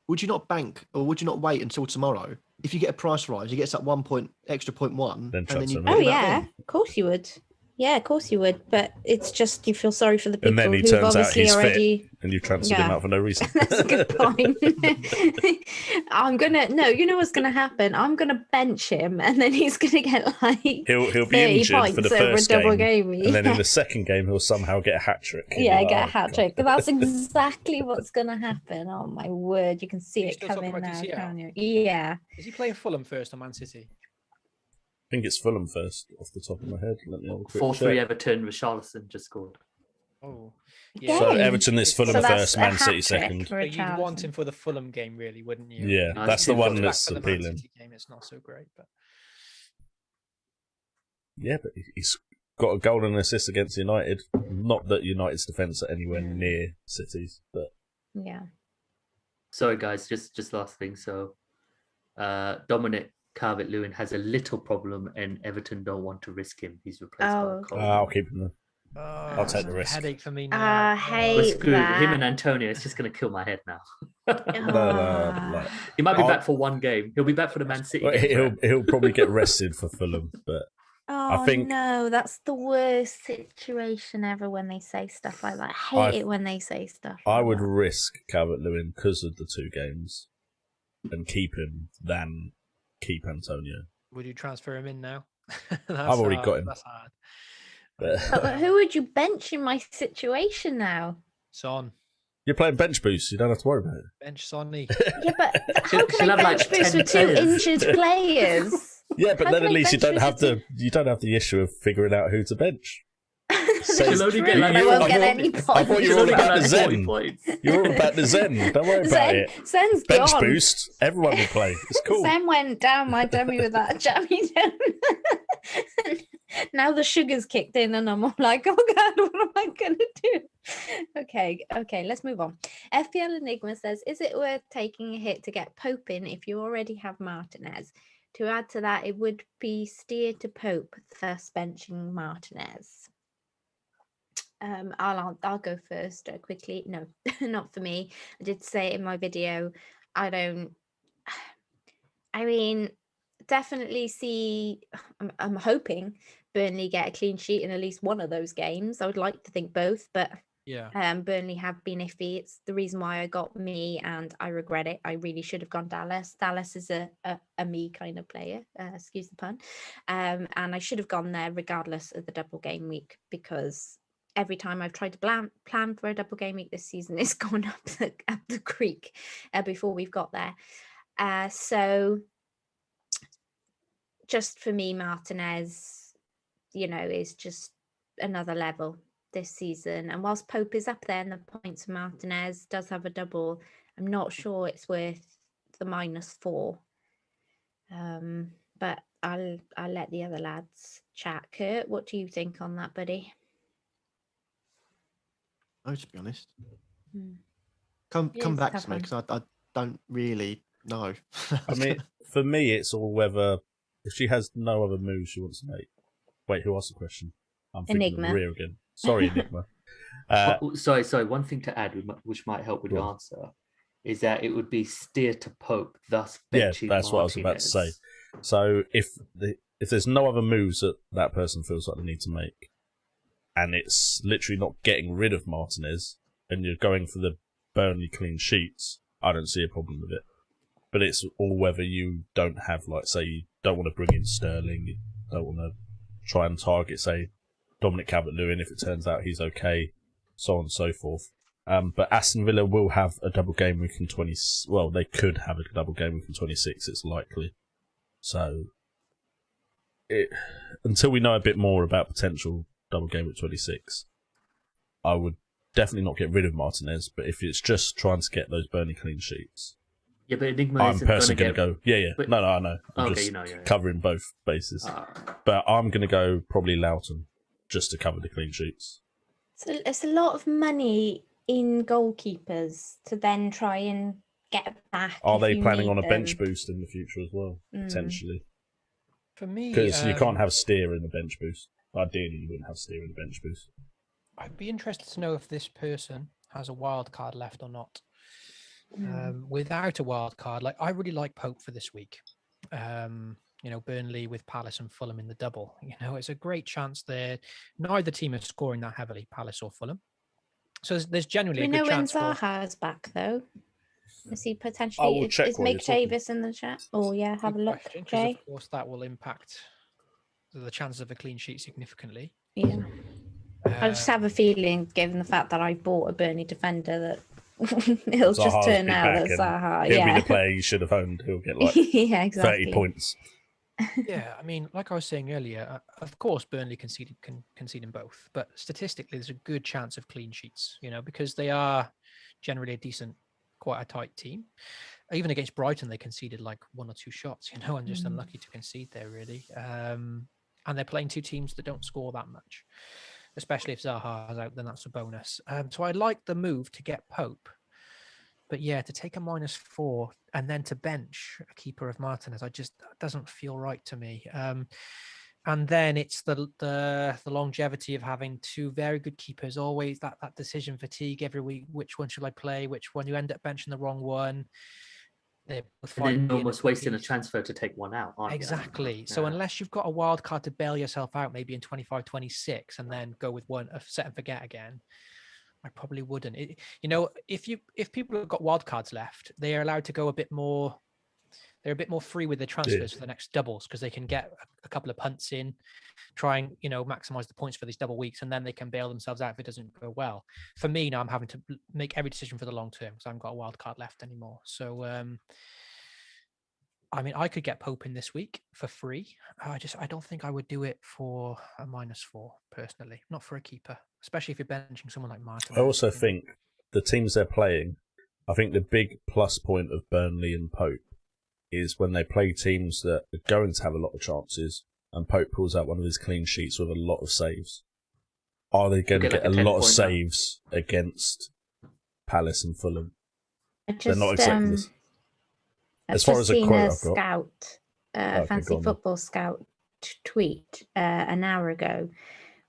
would you not bank or would you not wait until tomorrow? If you get a price rise, he gets that 1 point extra 0.1, Then and then chucks you him put Oh in. him out yeah, then. of course you would. Yeah, of course you would. But it's just you feel sorry for the people And then he who've turns out obviously he's already. fit, and you've transferred him Yeah. out for no reason. That's a good point. You know what's gonna happen? I'm gonna bench him, and then he's gonna get like He'll be 30 injured for the points over a first double game, game. and then in the second game he'll somehow get a hat trick. Yeah, get a hat trick. That's exactly what's gonna happen. Oh my word! You can see Are you it still talking coming about now, DCL? can't you? Yeah. Is he playing Fulham first or Man City? I think it's Fulham first, off the top of my head. Let me have a quick 4-3 check. Everton. Richarlison just scored. Oh, So Game. Everton is Fulham So that's first, a Man hat City trick second. for So you'd want Richarlison. him for the Fulham game, really, wouldn't you? Yeah, No, that's it's the too one close. that's For the Man appealing. City game, it's not so great, but Yeah, but he's got a goal and an assist against United. Not that United's defence are anywhere near City's, but Yeah. Sorry, guys. Just last thing. So, Dominic Calvert-Lewin has a little problem, and Everton don't want to risk him. He's replaced by Oh. Cole. I'll keep him there. I'll take the risk. Headache for me I now. hate We're screwed. that. Him and Antonio. It's just going to kill my head now. No, He might be I'll- back for one game. He'll be back for the Man City Well, game. he'll probably get rested for Fulham, but Oh think- no, that's the worst situation ever when they say stuff like that. I hate it when they say stuff. I like would that. risk Calvert-Lewin because of the 2 games and keep him than keep Antonio. Would you transfer him in now? I've already got him. That's hard. But who would you bench in my situation now? Son. You're playing bench boost, you don't have to worry about it. Bench Sonny. Yeah, but how She'll can I have, like, bench boost 10 with 2 players. injured players? Yeah, but How then can at I least you bench don't have boost you don't have the issue of figuring out who to bench. That's She'll only true, get, like, but I won't get 40 any points. points. I thought you She'll were all only get about the like 40 Zen. points. You're all about the Zen. Don't worry about it. Zen's Bench gone. boost, everyone will play. It's cool. Zen went down my dummy with that jammy down. Now the sugar's kicked in and I'm all like, oh God, what am I going to do? Okay, let's move on. FPL Enigma says, is it worth taking a hit to get Pope in if you already have Martinez? To add to that, it would be steer to Pope, thus benching Martinez. I'll go first quickly. No, not for me. I did say it in my video. I mean, definitely see. I'm hoping Burnley get a clean sheet in at least one of those games. I would like to think both, but Yeah. Burnley have been iffy. It's the reason why I got me, and I regret it. I really should have gone Dallas. Dallas is a me kind of player, excuse the pun. And I should have gone there regardless of the double game week, because every time I've tried to plan for a double game week this season, it's gone up the creek before we've got there. So just for me, Martinez, is just another level this season. And whilst Pope is up there in the points, Martinez does have a double. I'm not sure it's worth the -4. But I'll let the other lads chat. Kurt, what do you think on that, buddy? No, to be honest. Hmm. Come It is a back tough to me one. because I don't really know. I mean, for me, it's all whether if she has no other moves she wants to make. Wait, who asked the question? I'm thinking Enigma. of Maria again. Sorry, Enigma. Sorry. One thing to add, which might help with Go your on. answer, is that it would be steer to Pope, thus Yeah, benching that's what I was about to say. Martinez. So if there's no other moves that person feels like they need to make, and it's literally not getting rid of Martinez, and you're going for the Burnley clean sheets, I don't see a problem with it. But it's all whether you don't have, like, say, you don't want to bring in Sterling, you don't want to try and target, say, Dominic Calvert-Lewin if it turns out he's okay, so on and so forth. But Aston Villa will have a double game week in 20. Well, they could have a double game week in 26. It's likely. So, until we know a bit more about potential double game week 26, I would definitely not get rid of Martinez. But if it's just trying to get those Burnley clean sheets, Yeah, but Enigma I'm isn't personally going going to go. Yeah. but- No, I know. I'm Okay, just you know, yeah. covering both bases. But I'm going to go probably Loughton just to cover the clean sheets. So it's a lot of money in goalkeepers to then try and get back. Are if they you planning need on a bench them. boost in the future as well? Potentially. For me, Because you can't have Steer in the bench boost. Ideally, you wouldn't have Steer in the bench boost. I'd be interested to know if this person has a wild card left or not. Without a wild card, I really like Pope for this week. Burnley with Palace and Fulham in the double. It's a great chance there. Neither team is scoring that heavily, Palace or Fulham. So there's generally Do we a good know when chance for. Zaha's back though? Is he I potentially? will check Is while you're Mick talking. Davis in the chat? Oh yeah, have a Good look, question, 'cause Jay. of course that will impact the chances of a clean sheet significantly. Yeah. I just have a feeling, given the fact that I bought a Burnley defender, that it'll just Zaha's turn be out back that and Zaha, he'll yeah, be the player you should have owned. He'll get like yeah, 30 exactly. points. Yeah, I mean, like I was saying earlier, of course Burnley can concede in both, but statistically there's a good chance of clean sheets, because they are generally a decent, quite a tight team. Even against Brighton, they conceded like 1 or 2 shots, and just unlucky to concede there, really. And they're playing 2 teams that don't score that much, especially if Zaha is out, then that's a bonus. So I like the move to get Pope. But yeah, to take a -4 and then to bench a keeper of Martinez, that doesn't feel right to me. And then it's the longevity of having 2 very good keepers, always that decision fatigue every week. Which one should I play? Which one? You end up benching the wrong one. They're both And then fighting you're almost wasting a piece. transfer to take one out, aren't you? Exactly. So unless you've got a wild card to bail yourself out, maybe in 25, 26, and then go with one set and forget again, I probably wouldn't. If people have got wild cards left, they are allowed to go a bit more. They're a bit more free with their transfers for the next doubles because they can get a couple of punts in, try and maximize the points for these double weeks, and then they can bail themselves out if it doesn't go well. For me now, I'm having to make every decision for the long term because I haven't got a wild card left anymore. So, I mean, I could get Pope in this week for free. I don't think I would do it for a -4 personally, not for a keeper, especially if you're benching someone like Martin. I also think the teams they're playing, I think the big plus point of Burnley and Pope is when they play teams that are going to have a lot of chances and Pope pulls out one of his clean sheets with a lot of saves. Are they going to get a lot of saves against Palace and Fulham? They're not expecting this. As far as a quote I've got. Fancy Football Scout tweet an hour ago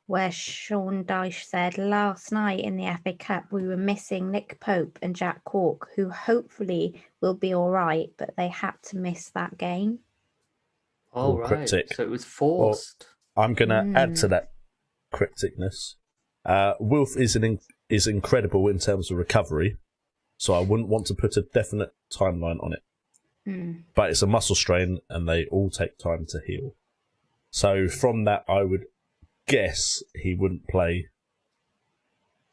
where Sean Dyche said, last night in the FA Cup, we were missing Nick Pope and Jack Cork, who hopefully will be all right, but they had to miss that game. Oh, right. Cryptic. So it was forced. Well, I'm going to add to that crypticness. Wolf is incredible in terms of recovery, so I wouldn't want to put a definite timeline on it. But it's a muscle strain, and they all take time to heal. So from that, I would guess he wouldn't play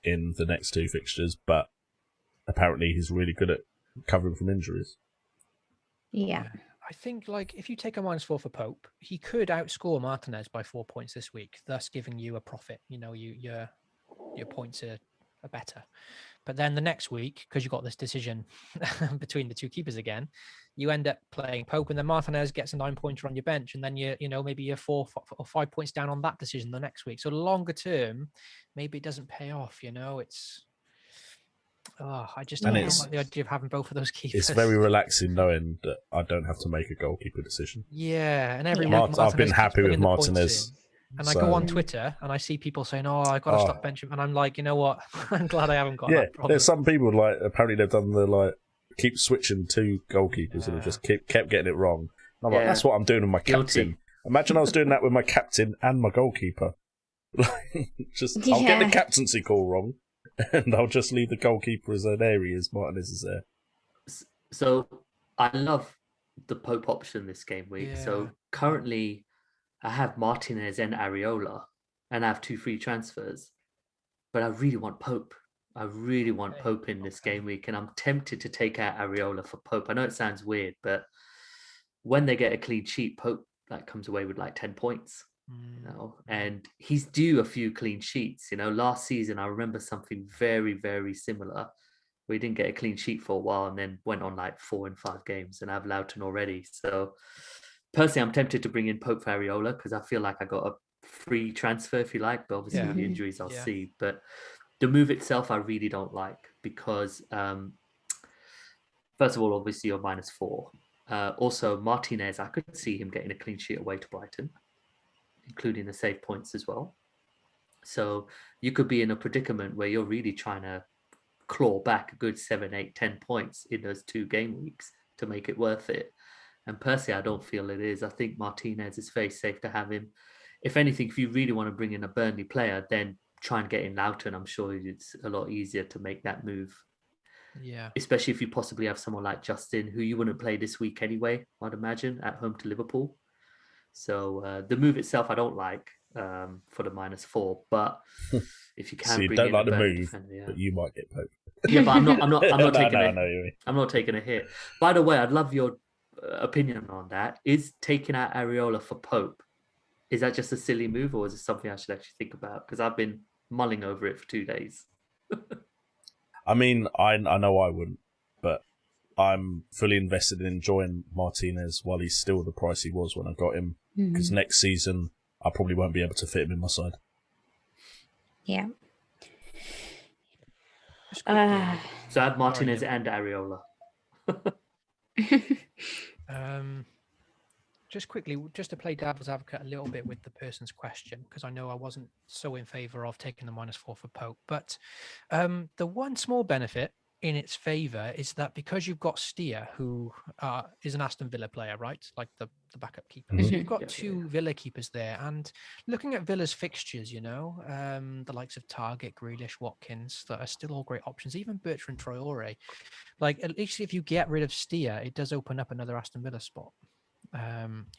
in the next 2 fixtures, but apparently he's really good at recovering from injuries. Yeah. I think, if you take a -4 for Pope, he could outscore Martinez by 4 points this week, thus giving you a profit. Your points are better. But then the next week, because you've got this decision between the 2 keepers again, you end up playing Pope, and then Martinez gets a 9-pointer on your bench, and then maybe you're 4 or 5 points down on that decision the next week. So longer term, maybe it doesn't pay off. It's I don't like the idea of having both of those keepers. It's very relaxing knowing that I don't have to make a goalkeeper decision. Yeah, and every week I've been happy with Martinez. And I go on Twitter and I see people saying, I've got to stop benching. And I'm like, you know what? I'm glad I haven't got that problem. There's some people, apparently they've done keep switching 2 goalkeepers and have just kept getting it wrong. And I'm like, that's what I'm doing with my captain. Imagine I was doing that with my captain and my goalkeeper. I'll get the captaincy call wrong and I'll just leave the goalkeeper as an area as Martinez is there. So I love the Pope option this game week. Yeah. So currently I have Martinez and Areola, and I have 2 free transfers. But I really want Pope. I really want Pope in this game week, and I'm tempted to take out Areola for Pope. I know it sounds weird, but when they get a clean sheet, Pope comes away with 10 points. And he's due a few clean sheets. Last season I remember something very, very similar. We didn't get a clean sheet for a while, and then went on 4 and 5 games, and I have Loughton already. So personally, I'm tempted to bring in Pope for Areola because I feel like I got a free transfer, if you like. But obviously, with the injuries, I'll see. But the move itself, I really don't like because, first of all, obviously, you're -4. Also, Martinez, I could see him getting a clean sheet away to Brighton, including the save points as well. So you could be in a predicament where you're really trying to claw back a good 7, 8, 10 points in those 2 game weeks to make it worth it. And personally, I don't feel it is. I think Martinez is very safe to have him. If anything, if you really want to bring in a Burnley player, then try and get in Loughton. I'm sure it's a lot easier to make that move. Yeah. Especially if you possibly have someone like Justin, who you wouldn't play this week anyway, I'd imagine, at home to Liverpool. So the move itself, I don't like for the -4. But if you can, So you bring don't in like a the Burnley move, defender, yeah. but you might get poked. Yeah, but I'm not No, taking I a, know you mean. I'm not taking a hit. By the way, I'd love your opinion on that. Is taking out Areola for Pope, is that just a silly move, or is it something I should actually think about? Because I've been mulling over it for 2 days. I mean, I know I wouldn't, but I'm fully invested in enjoying Martinez while he's still the price he was when I got him. Because next season, I probably won't be able to fit him in my side. Yeah. So I have Martinez and Areola. Just quickly, just to play devil's advocate a little bit with the person's question, because I know I wasn't so in favour of taking the -4 for Pope. But the one small benefit in its favour is that because you've got Steer, who is an Aston Villa player, right? Like the backup keeper. So you've got two Villa keepers there. And looking at Villa's fixtures, you know, the likes of Target, Grealish, Watkins, that are still all great options. Even Bertrand Traore. Like, at least if you get rid of Steer, it does open up another Aston Villa spot.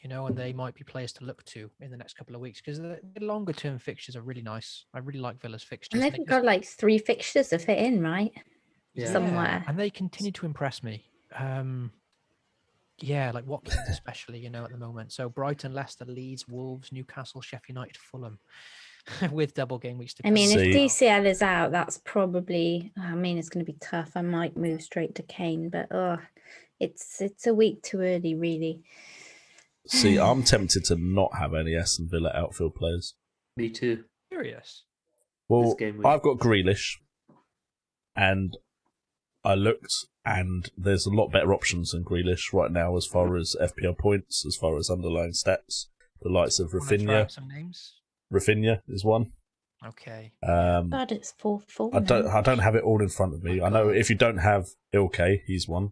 You know, and they might be players to look to in the next couple of weeks because the longer term fixtures are really nice. I really like Villa's fixtures. And they've got like 3 fixtures to fit in, right? Yeah. Somewhere. And they continue to impress me. Yeah, like Watkins especially, you know, at the moment. So Brighton, Leicester, Leeds, Wolves, Newcastle, Sheffield United, Fulham, with double game weeks to come. I mean, See. if DCL is out, that's probably, I mean, it's going to be tough. I might move straight to Kane, but it's a week too early, really. See, I'm tempted to not have any Aston Villa outfield players. Me too. Curious. Well, This game week. I've got Grealish, and I looked, and there's a lot better options than Grealish right now as far as FPL points, as far as underlying stats. The likes of Wanna throw Rafinha. out some names? Rafinha is one. Okay. God, it's 4-4. I don't have it all in front of me. I know if you don't have Ilkay, he's one.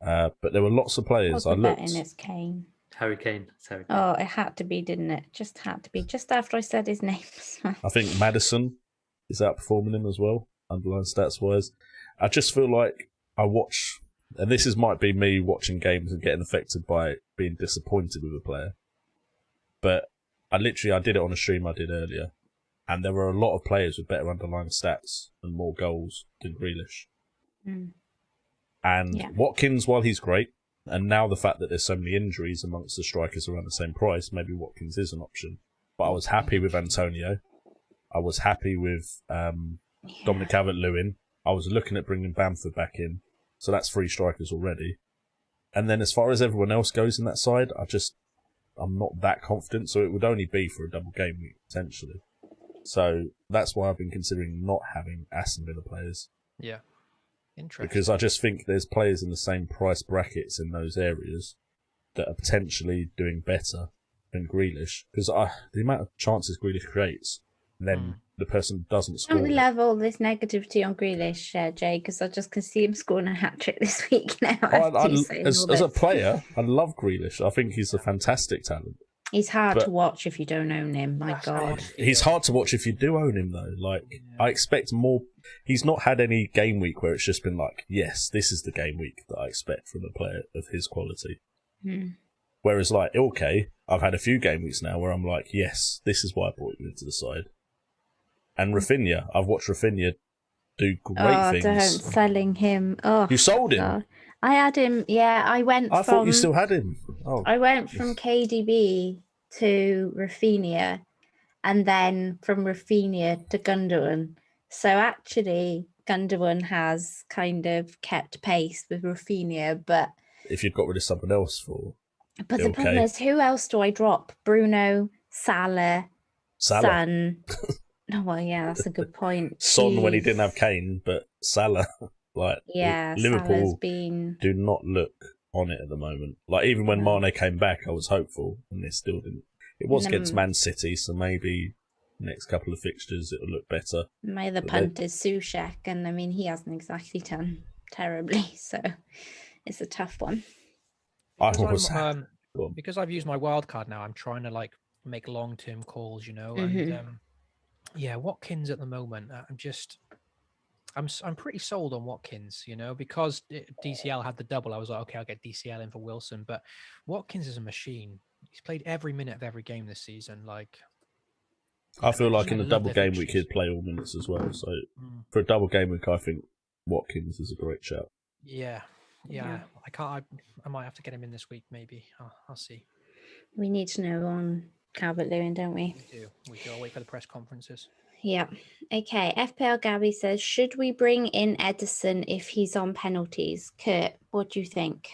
But there were lots of players. I looked. In this Kane. Harry Kane. It's Harry Kane. Oh, it had to be, didn't it? Just had to be. Just after I said his name. I think Maddison is outperforming him as well, underlying stats wise. I just feel like I watch, and this might be me watching games and getting affected by being disappointed with a player. But I did it on a stream I did earlier, and there were a lot of players with better underlying stats and more goals than Grealish. And Watkins, while he's great, and now the fact that there's so many injuries amongst the strikers around the same price, maybe Watkins is an option. But I was happy with Antonio. I was happy with Dominic Calvert-Lewin. I was looking at bringing Bamford back in. So that's 3 strikers already. And then as far as everyone else goes in that side, I'm not that confident. So it would only be for a double game week, potentially. So that's why I've been considering not having Aston Villa players. Yeah. Interesting. Because I just think there's players in the same price brackets in those areas that are potentially doing better than Grealish. Because the amount of chances Grealish creates, and then the person doesn't score. Don't level this negativity on Grealish, Jay, because I just can see him scoring a hat-trick this week now. As a player, I love Grealish. I think he's a fantastic talent. He's hard to watch if you don't own him. My God. He's hard to watch if you do own him, though. Like, I expect more. He's not had any game week where it's just been like, yes, this is the game week that I expect from a player of his quality. Whereas, like, Ilkay, I've had a few game weeks now where I'm like, yes, this is why I brought him into the side. And Rafinha, I've watched Rafinha do great things. Don't selling him. Oh, you sold him? God. I had him. Yeah, I thought you still had him. Oh. I went from KDB to Rafinha, and then from Rafinha to Gundogan. So actually, Gundogan has kind of kept pace with Rafinha, but if you'd got rid of someone else But the problem is, who else do I drop? Bruno, Salah. Son. Oh, well, yeah, that's a good point. Son when he didn't have Kane, but Salah, like, Liverpool do not look on it at the moment. Like, even when Mane came back, I was hopeful, and they still didn't. It was against Man City, so maybe next couple of fixtures it'll look better. My other punt is Soucek, and I mean, he hasn't exactly done terribly, so it's a tough one. I Because was Go on. because I've used my wild card now, I'm trying to like make long-term calls, and yeah, Watkins at the moment, I'm pretty sold on Watkins, because DCL had the double. I was like, okay, I'll get DCL in for Wilson, but Watkins is a machine. He's played every minute of every game this season. Like, I feel like just in a love double their game week fixtures. he'd play all minutes as well. So for a double game week, I think Watkins is a great shout. Yeah. Yeah. I might have to get him in this week. Maybe I'll see. We need to know on Calvert-Lewin, don't we? We do. I'll wait for the press conferences. Yeah. Okay. FPL Gabby says, should we bring in Edison if he's on penalties? Kurt, what do you think?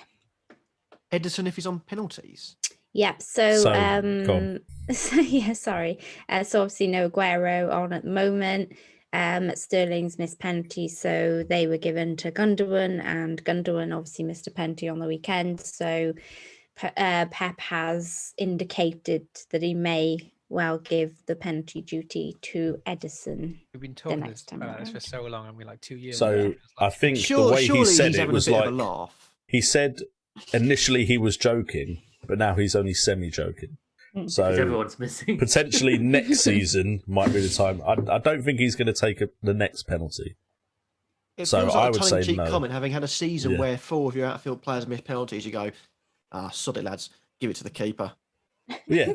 Edison, if he's on penalties. Yeah. So go on. sorry. So obviously no Aguero on at the moment. Sterling's missed penalties, so they were given to Gundogan, and Gundogan obviously missed a penalty on the weekend. So Pep has indicated that he may well give the penalty duty to Edison. We've been talking next time about this for around. so long, and we're like 2 years. So I think Sure, the way he surely said he's it having was a bit like of a laugh. he said initially he was joking, but now he's only semi-joking. Because So everyone's missing. potentially next season might be the time. I don't think he's going to take the next penalty. It So feels I like would a say tongue-in-cheek no. comment. Having had a season Yeah. where 4 of your outfield players miss penalties, you go, sod it, lads, give it to the keeper. Yeah,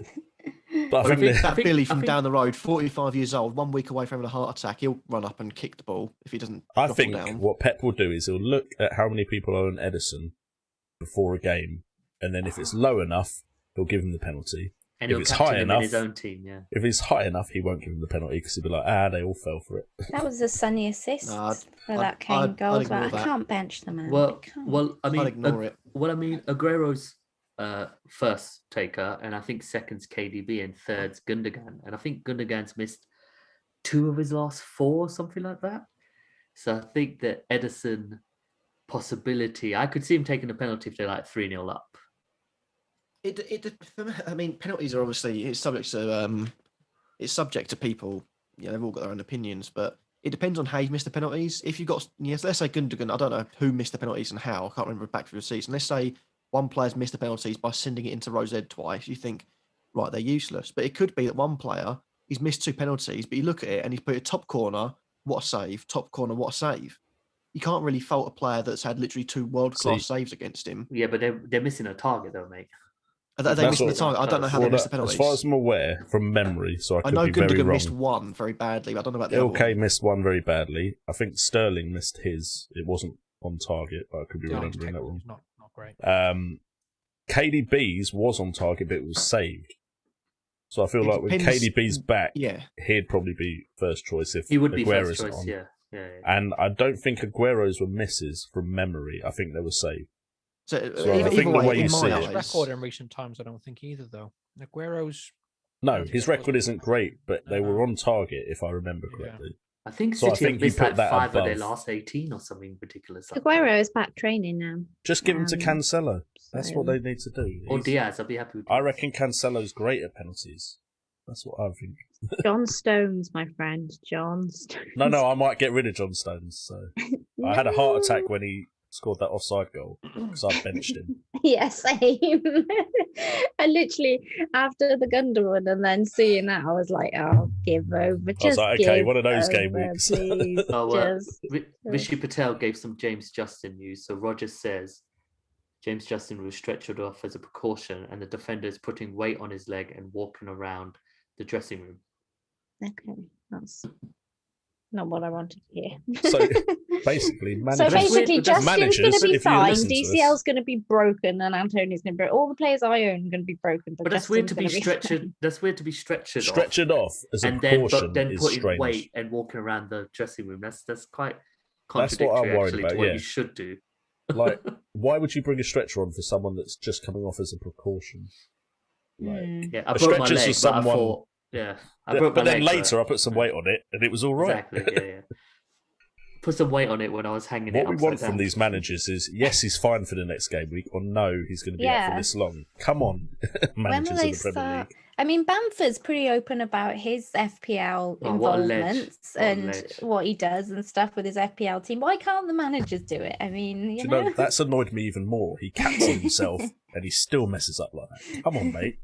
but Well, I think That Billy from I think- down the road, 45 years old, 1 week away from having a heart attack, he'll run up and kick the ball if he doesn't I drop think it down. what Pep will do is he'll look at how many people own Edison before a game, and then if it's low enough, he'll give him the penalty. And if he'll it's captain high him enough- in his own team, yeah. If it's high enough, he won't give him the penalty because he'll be like, they all fell for it. That was a sunny assist No, for that Kane I'd goal. But ignore I that. can't bench the man. Well, I can't. well, I mean, I'd ignore it. Well, I mean, Aguero's first taker, and I think second's KDB, and third's Gundogan. And I think Gundogan's missed 2 of his last 4, or something like that. So I think that Edison possibility, I could see him taking a penalty if they're like 3-0 up. I mean, penalties are obviously it's subject to people. They've all got their own opinions, but it depends on how you miss the penalties. If you've got, let's say Gundogan, I don't know who missed the penalties and how. I can't remember back through the season. Let's say one player's missed the penalties by sending it into Rose Ed twice. You think, right, they're useless. But it could be that one player, he's missed 2 penalties, but you look at it and he's put it top corner, what a save, top corner, what a save. You can't really fault a player that's had literally 2 world-class saves against him. Yeah, but they're missing a target though, mate. Are they That's missing the what- target? I don't know how they missed the penalties. As far as I'm aware, from memory, so I I could know be very Gundogan wrong. missed 1 very badly, but I don't know about the other LK one. missed 1 very badly. I think Sterling missed his. It wasn't on target, but I could be remembering that one. Not great. KDB's was on target, but it was saved. So I feel It like when depends- KDB's back, Yeah. he'd probably be first choice if He would be Aguero's first choice, on. yeah. And I don't think Aguero's were misses from memory. I think they were saved. So, I either think the way, way you in see my it- His eyes, record in recent times, I don't think either, though. Aguero's. No, his record isn't great, but they were on target, if I remember Yeah. correctly. I think So I City think have you missed put like that 5 of their above. last 18 or something ridiculous. like that. Aguero is back training now. Just give him to Um, Cancelo. That's what so- they need to do. Or He's- Diaz, I'll be happy with I Diaz. reckon Cancelo's great at penalties. That's what I think. John Stones, my friend. John Stones. No, I might get rid of John Stones. So I had a heart attack when he scored that offside goal because I benched him. Yeah, same. I literally, after the Gundogan and then seeing that, I was like, oh, give over. I was Just like, okay, give one of those game over, weeks. please. Oh, Just... Vishy Patel gave some James Justin news. So Roger says James Justin was stretchered off as a precaution, and the defender is putting weight on his leg and walking around the dressing room. Okay, that's not what I wanted to hear. So basically, So managers. basically, But that's- Justin's going managers, to be if you fine. listen to us- DCL's going to be broken, and Antonio's going to be. All the players I own are going to be broken. But that's weird to be Justin's gonna stretchered. That's weird to be stretchered off, Stretchered off as a and then precaution but then is putting strange. weight and walking around the dressing room. That's quite That's what I'm contradictory worried actually about, to what yeah. you should do. Like, why would you bring a stretcher on for someone that's just coming off as a precaution? Like, Mm. Yeah, I A broke my stretcher's leg, for but I someone- thought, yeah, I broke my but then leg, later I put some weight on it and it was all right. Exactly, yeah. Put some weight on it when I was hanging it What we upside want down. from these managers is, yes, he's fine for the next game week, or no, he's going to be out Yeah. for this long. Come on, When managers will of they the Premier start? League. I mean, Bamford's pretty open about his FPL Oh, what a ledge. involvements What a and ledge. what he does and stuff with his FPL team. Why can't the managers do it? I mean, Do you you know. know, that's annoyed me even more. He captained himself and he still messes up like that. Come on, mate.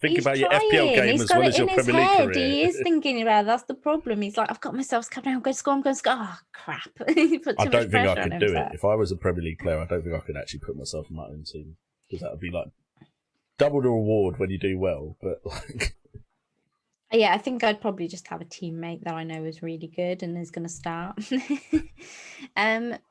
Think He's about your trying. FPL game He's as got well it as your in his Premier League head. career. He is thinking about it. That's the problem. He's like, I've got myself coming. I'm going to score. I'm going to score. Oh, crap. He put I too don't much think I pressure on could do it. himself. If I was a Premier League player, I don't think I could actually put myself in my own team. Because that would be like double the reward when you do well. But like, Yeah, I think I'd probably just have a teammate that I know is really good and is going to start.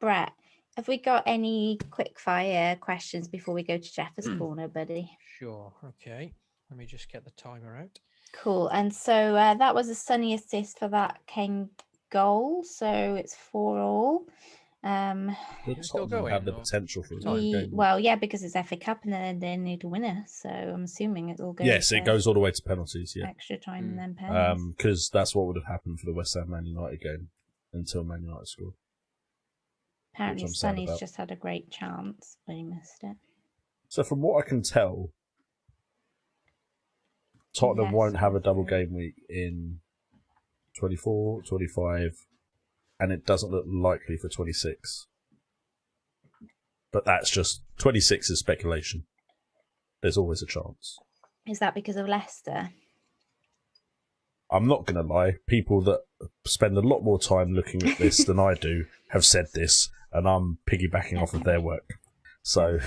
Brett, have we got any quick fire questions before we go to Jeff's corner, buddy? Sure. Okay. Let me just get the timer out. Cool. And so that was a Sunny assist for that Kane goal. So it's 4-4. the still Tottenham going, have the or- potential for a game. Well, yeah, because it's FA Cup and then they need a winner. So I'm assuming it'll go. Yes, to it goes all the way to penalties. Yeah, extra time and then penalties. because that's what would have happened for the West Ham Man United game until Man United scored. Apparently, I'm sad Sonny's about. just had a great chance, but he missed it. So from what I can tell, Tottenham Yes. won't have a double game week in 24, 25, and it doesn't look likely for 26. But that's just 26 is speculation. There's always a chance. Is that because of Leicester? I'm not going to lie. People that spend a lot more time looking at this than I do have said this, and I'm piggybacking off of their work. So,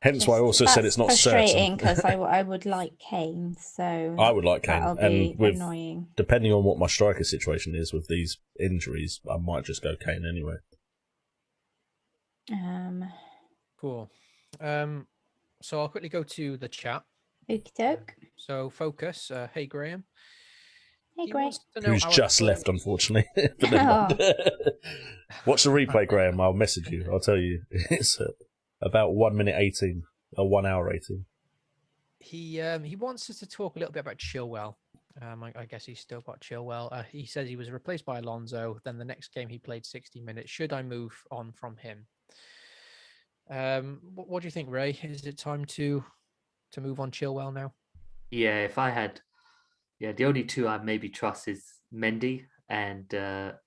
hence why I also said it's not frustrating certain. because I would like Kane, so I would like Kane, that'll be and with annoying. depending on what my striker situation is with these injuries, I might just go Kane anyway. Cool. So I'll quickly go to the chat. Okie doke. So Focus, hey Graham. Hey, He Greg. wants to know Who's our just left, thoughts- unfortunately. But never mind. Watch the replay, Graham. I'll message you. I'll tell you. It's about 1 minute 18, or 1 hour 18. He wants us to talk a little bit about Chilwell. I guess he's still got Chilwell. He says he was replaced by Alonso. Then the next game he played 60 minutes. Should I move on from him? What do you think, Ray? Is it time to move on Chilwell now? Yeah, if I had, the only two I maybe trust is Mendy and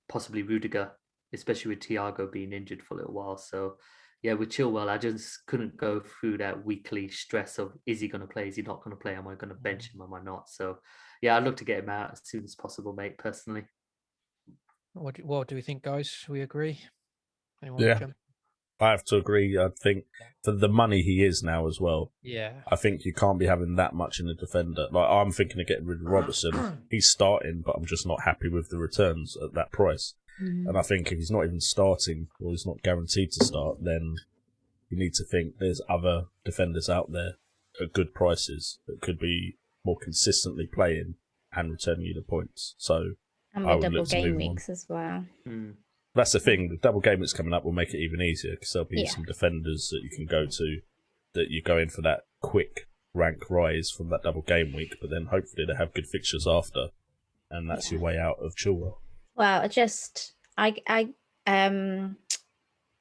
possibly Rudiger, especially with Thiago being injured for a little while. So, yeah, with Chilwell, I just couldn't go through that weekly stress of is he going to play, is he not going to play, am I going to bench him, am I not? So, yeah, I'd look to get him out as soon as possible, mate, personally. What do we think, guys? We agree? Anyone Yeah. jump? I have to agree. I think for the money he is now as well, Yeah. I think you can't be having that much in a defender. Like, I'm thinking of getting rid of Robertson. He's starting, but I'm just not happy with the returns at that price. And I think if he's not even starting, or he's not guaranteed to start, then you need to think there's other defenders out there at good prices that could be more consistently playing and returning you the points. So And I with would double look to game move on. weeks as well. That's the thing. The double game that's coming up will make it even easier because there'll be Yeah. some defenders that you can go to that you go in for that quick rank rise from that double game week, but then hopefully they have good fixtures after, and that's your way out of Chilwell. Well,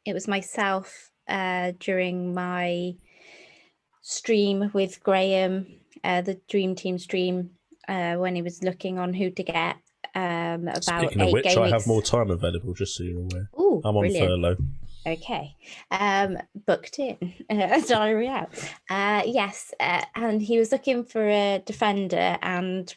it was myself during my stream with Graham, the Dream Team stream, when he was looking on who to get. About Speaking of 8 which, game I weeks. have more time available, just so you're aware. Ooh, I'm on brilliant. furlough. Okay. Booked in. Diary out. Yes. And he was looking for a defender and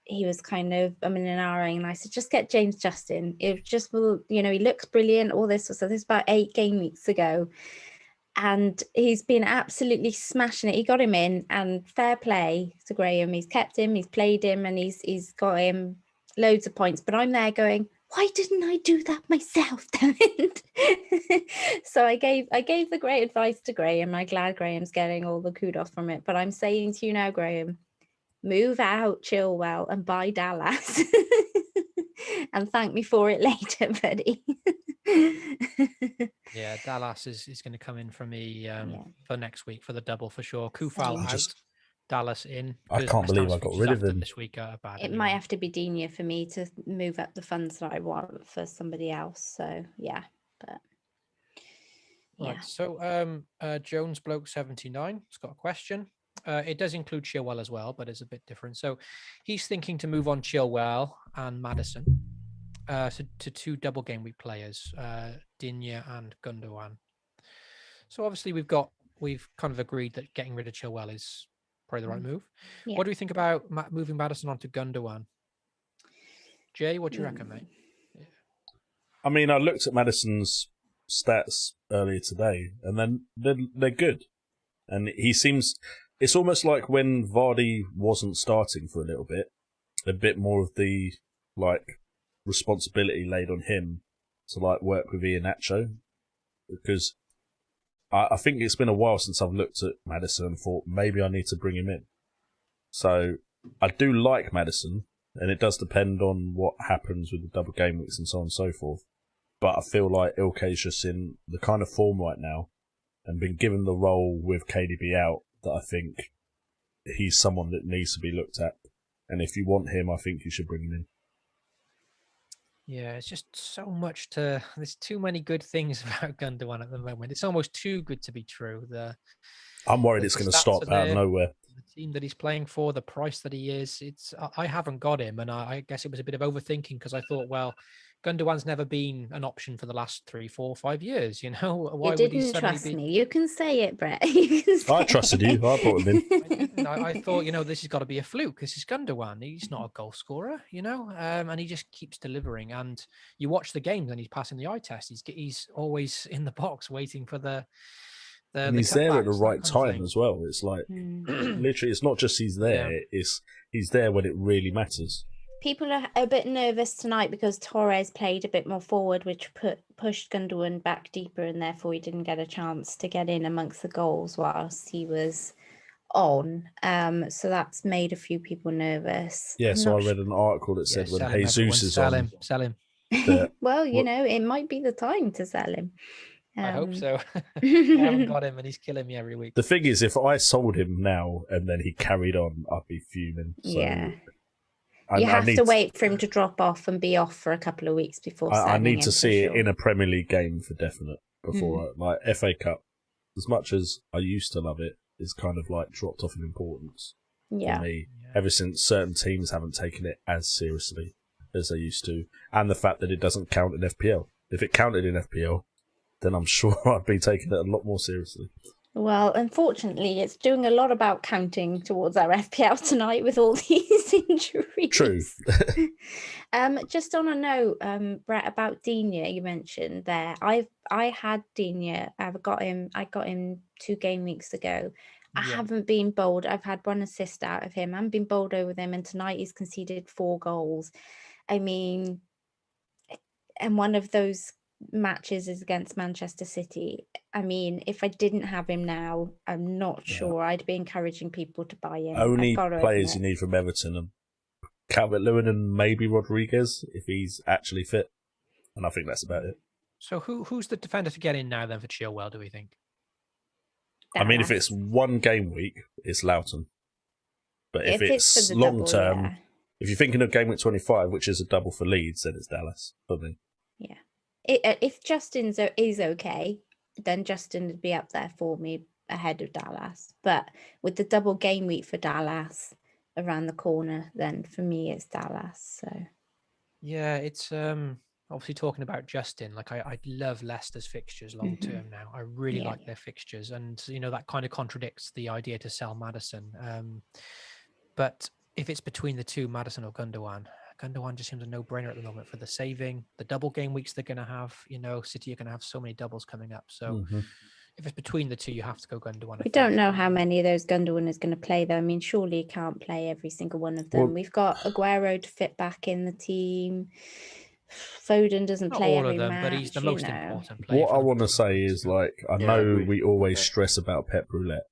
he was kind of and ahhing, and I said, just get James Justin. It just will, he looks brilliant, all this. So this was about 8 game weeks ago. And he's been absolutely smashing it. He got him in, and fair play to Graham. He's kept him, he's played him, and he's got him loads of points. But I'm there going, why didn't I do that myself? So I gave the great advice to Graham. I'm glad Graham's getting all the kudos from it. But I'm saying to you now, Graham, move out Chilwell and buy Dallas. And thank me for it later, buddy. Yeah, Dallas is going to come in for me for next week for the double for sure. Kufal I out, just- Dallas in. I because can't West believe Ham's I got fixtures rid of after him. this week are bad. It anyway. might have to be Dina for me to move up the funds that I want for somebody else. So yeah, but yeah. Right. So Jones Bloke 79 has got a question. It does include Chilwell as well, but it's a bit different. So he's thinking to move on Chilwell and Madison to 2 double game week players, Digne and Gundogan. So obviously we've got we've kind of agreed that getting rid of Chilwell is probably the right move. Yeah. What do we think about moving Maddison onto Gundogan? Jay, what do you reckon, mate? I mean, I looked at Maddison's stats earlier today, and then they're good. And he seems... It's almost like when Vardy wasn't starting for a bit more of the, like, responsibility laid on him to, like, work with Iheanacho. Because I think it's been a while since I've looked at Maddison and thought, maybe I need to bring him in. So, I do like Maddison, and it does depend on what happens with the double game weeks and so on and so forth. But I feel like Ilkay's just in the kind of form right now, and been given the role with KDB out, that I think he's someone that needs to be looked at. And if you want him, I think you should bring him in. Yeah, it's just so much there's too many good things about Gundogan at the moment. It's almost too good to be true. I'm worried it's going to stop out of nowhere. The team that he's playing for, the price that he is, I haven't got him. And I guess it was a bit of overthinking because I thought, well, Gundogan's never been an option for the last 3, 4, 5 years. You know, why you would he didn't suddenly trust be? me. You can say it, Brett. You can say I trusted you. I brought him in. I thought, this has got to be a fluke. This is Gundogan. He's not a goal scorer, and he just keeps delivering. And you watch the games and he's passing the eye test. He's always in the box waiting for the and he's there at the cutbacks, right that kind of time thing. as well. It's like, literally, it's not just he's there. Yeah. It's he's there when it really matters. People are a bit nervous tonight because Torres played a bit more forward, which pushed Gundogan back deeper, and therefore he didn't get a chance to get in amongst the goals whilst he was on. So that's made a few people nervous. Yeah, I'm so I not read an article that said when sell him, Jesus everyone. is Sell on, him, sell him. that- Well, What- it might be the time to sell him. I hope so. I haven't got him, and he's killing me every week. the thing is, if I sold him now and then he carried on, I'd be fuming. So Yeah. I You have need to wait for him to drop off and be off for a couple of weeks before I selling need him to for see it sure. in a Premier League game for definite before like FA Cup. As much as I used to love it, is kind of like dropped off in importance Yeah. for me ever since certain teams haven't taken it as seriously as they used to, and the fact that it doesn't count in FPL. If it counted in FPL, then I'm sure I'd be taking it a lot more seriously. Well, unfortunately, it's doing a lot about counting towards our FPL tonight with all these injuries. True. Just on a note, Brett, about Digne, you mentioned there. I had Digne. I got him 2 game weeks ago. I haven't been bowled. I've had 1 assist out of him. I haven't been bowled over them, and tonight he's conceded 4 goals. I mean, and one of those matches is against Manchester City. I mean, if I didn't have him now, I'm not sure I'd be encouraging people to buy him. Only I've got to players admit. you need from Everton and Calvert-Lewin and maybe Rodriguez if he's actually fit, and I think that's about it. So who's the defender to get in now then for Chilwell, do we think? I mean, if Dallas. it's 1 game week, it's Loughton. But if for it's the long double, term, yeah. if you're thinking of game week 25, which is a double for Leeds, then it's Dallas for me. Yeah. If Justin is okay, then Justin would be up there for me ahead of Dallas. But with the double game week for Dallas around the corner, then for me it's Dallas. So Yeah, it's obviously talking about Justin. Like I love Leicester's fixtures long term now. I really Yeah. like their fixtures, and that kind of contradicts the idea to sell Maddison. But if it's between the two, Maddison or Gundogan just seems a no-brainer at the moment for the saving, the double game weeks they're going to have. City are going to have so many doubles coming up. So if it's between the two, you have to go Gundogan. we don't know how many of those Gundogan is going to play, though. I mean, surely he can't play every single one of them. Well- We've got Aguero to fit back in the team. Foden doesn't Not play all every of them, match. but he's the you most know. important player. What for I them. want to say is, like, I Yeah, I know agree. we always stress about Pep Roulette,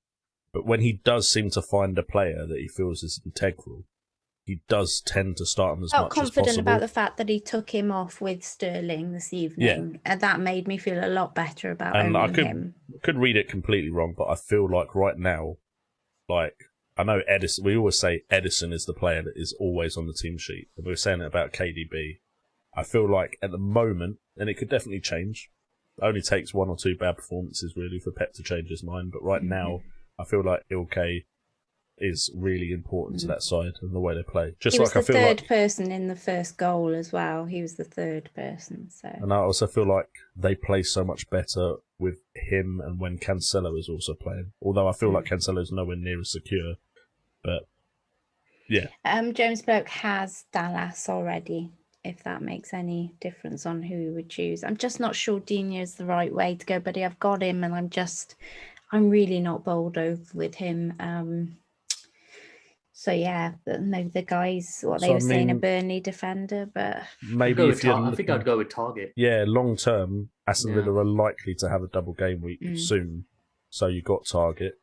but when he does seem to find a player that he feels is integral, he does tend to start him as Felt much as confident possible. about the fact that he took him off with Sterling this evening, and that made me feel a lot better about And I owning him. could read it completely wrong, but I feel like right now, like, I know Edison, we always say Edison is the player that is always on the team sheet, and we were saying it about KDB. I feel like at the moment, and it could definitely change, it only takes 1 or 2 bad performances really for Pep to change his mind, but right now, I feel like Ilkay is really important to that side and the way they play. Just He was like the I feel third like, person in the first goal as well. He was the third person. So and I also feel like they play so much better with him and when Cancelo is also playing. Although I feel like Cancelo's nowhere near as secure, but yeah. James Burke has Dallas already, if that makes any difference on who he would choose. I'm just not sure Dina is the right way to go, but I've got him and I'm really not bowled over with him. So yeah, maybe the guys, what they were saying, a Burnley defender, but maybe if you're I think I'd go with Target. Yeah, long term, Aston Villa are likely to have a double game week soon. So you got Target.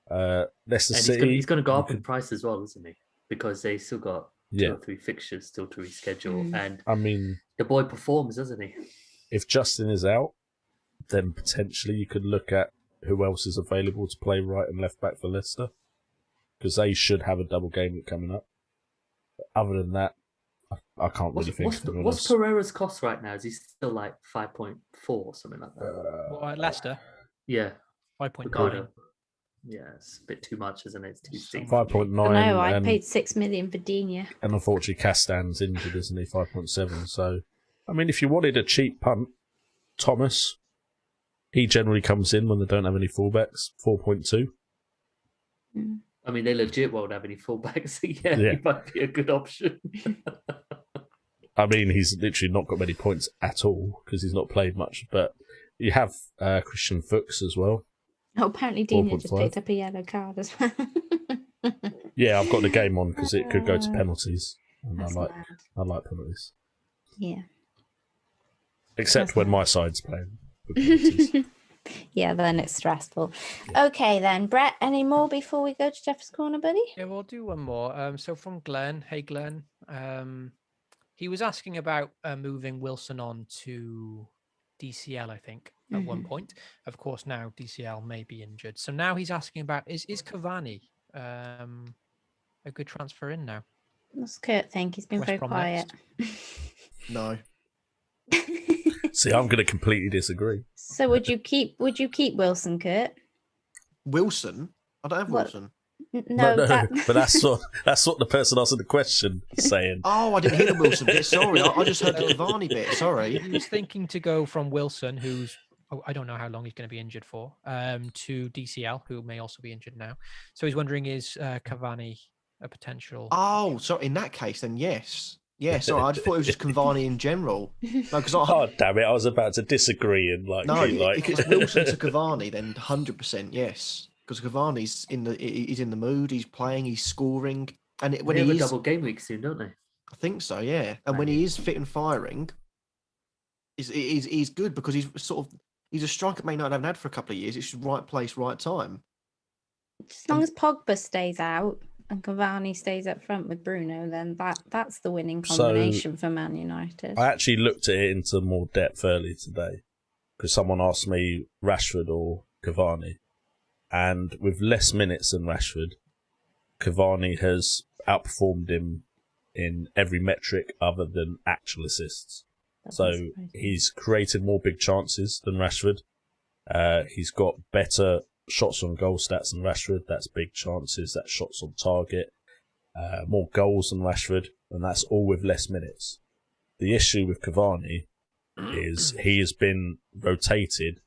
Leicester City. He's going to go up in price as well, isn't he? Because they still got 2 or 3 fixtures still to reschedule. And I mean, the boy performs, doesn't he? If Justin is out, then potentially you could look at who else is available to play right and left back for Leicester, because they should have a double game week coming up. But other than that, I can't really think. What's Pereira's cost right now? Is he still like 5.4 or something like that? Leicester? Yeah. 5.9. Yeah, it's a bit too much, isn't it? It's too steep. 5.9. No, I paid 6 million for Dina. And unfortunately, Castan's injured, isn't he? 5.7. So, I mean, if you wanted a cheap punt, Thomas, he generally comes in when they don't have any fullbacks. 4.2. I mean, they legit won't have any fullbacks. So yeah, he might be a good option. I mean, he's literally not got many points at all because he's not played much. But you have Christian Fuchs as well. Oh, apparently Dina just picked up a yellow card as well. Yeah, I've got the game on because it could go to penalties. And I like penalties. Yeah. Except when my side's playing. Penalties. Yeah, then it's stressful. Yeah. Okay, then. Brett, any more before we go to Jeff's Corner, buddy? Yeah, we'll do one more. So from Glenn. Hey, Glenn. He was asking about moving Wilson on to DCL, I think, at one point. Of course, now DCL may be injured. So now he's asking about, is Cavani a good transfer in now? What's Kurt think? He's been West very Brom quiet. No. See, I'm going to completely disagree. So would you keep Wilson, Kurt? Wilson? I don't have Wilson. No, but that's what the person asking the question is saying. Oh, I didn't hear the Wilson bit. Sorry, I just heard the Cavani bit. Sorry. He was thinking to go from Wilson, who's I don't know how long he's going to be injured for, to DCL, who may also be injured now. So he's wondering, is Cavani a potential? Oh, so in that case, then yes. Yeah, sorry, I just thought it was just Cavani in general. No, oh, damn it, I was about to disagree and if it's Wilson to Cavani, then 100% yes. Because Cavani's he's in the mood, he's playing, he's scoring, and when they have he a is, double game week soon, don't they? I think so, yeah. And when he is fit and firing, he's good because he's a striker may not have had for a couple of years. It's just right place, right time. As long as Pogba stays out and Cavani stays up front with Bruno, then that's the winning combination for Man United. I actually looked at it into more depth earlier today because someone asked me Rashford or Cavani. And with less minutes than Rashford, Cavani has outperformed him in every metric other than actual assists. So he's created more big chances than Rashford. He's got better shots on goal stats than Rashford. That's big chances. That's shots on target. More goals than Rashford. And that's all with less minutes. The issue with Cavani is he has been rotated.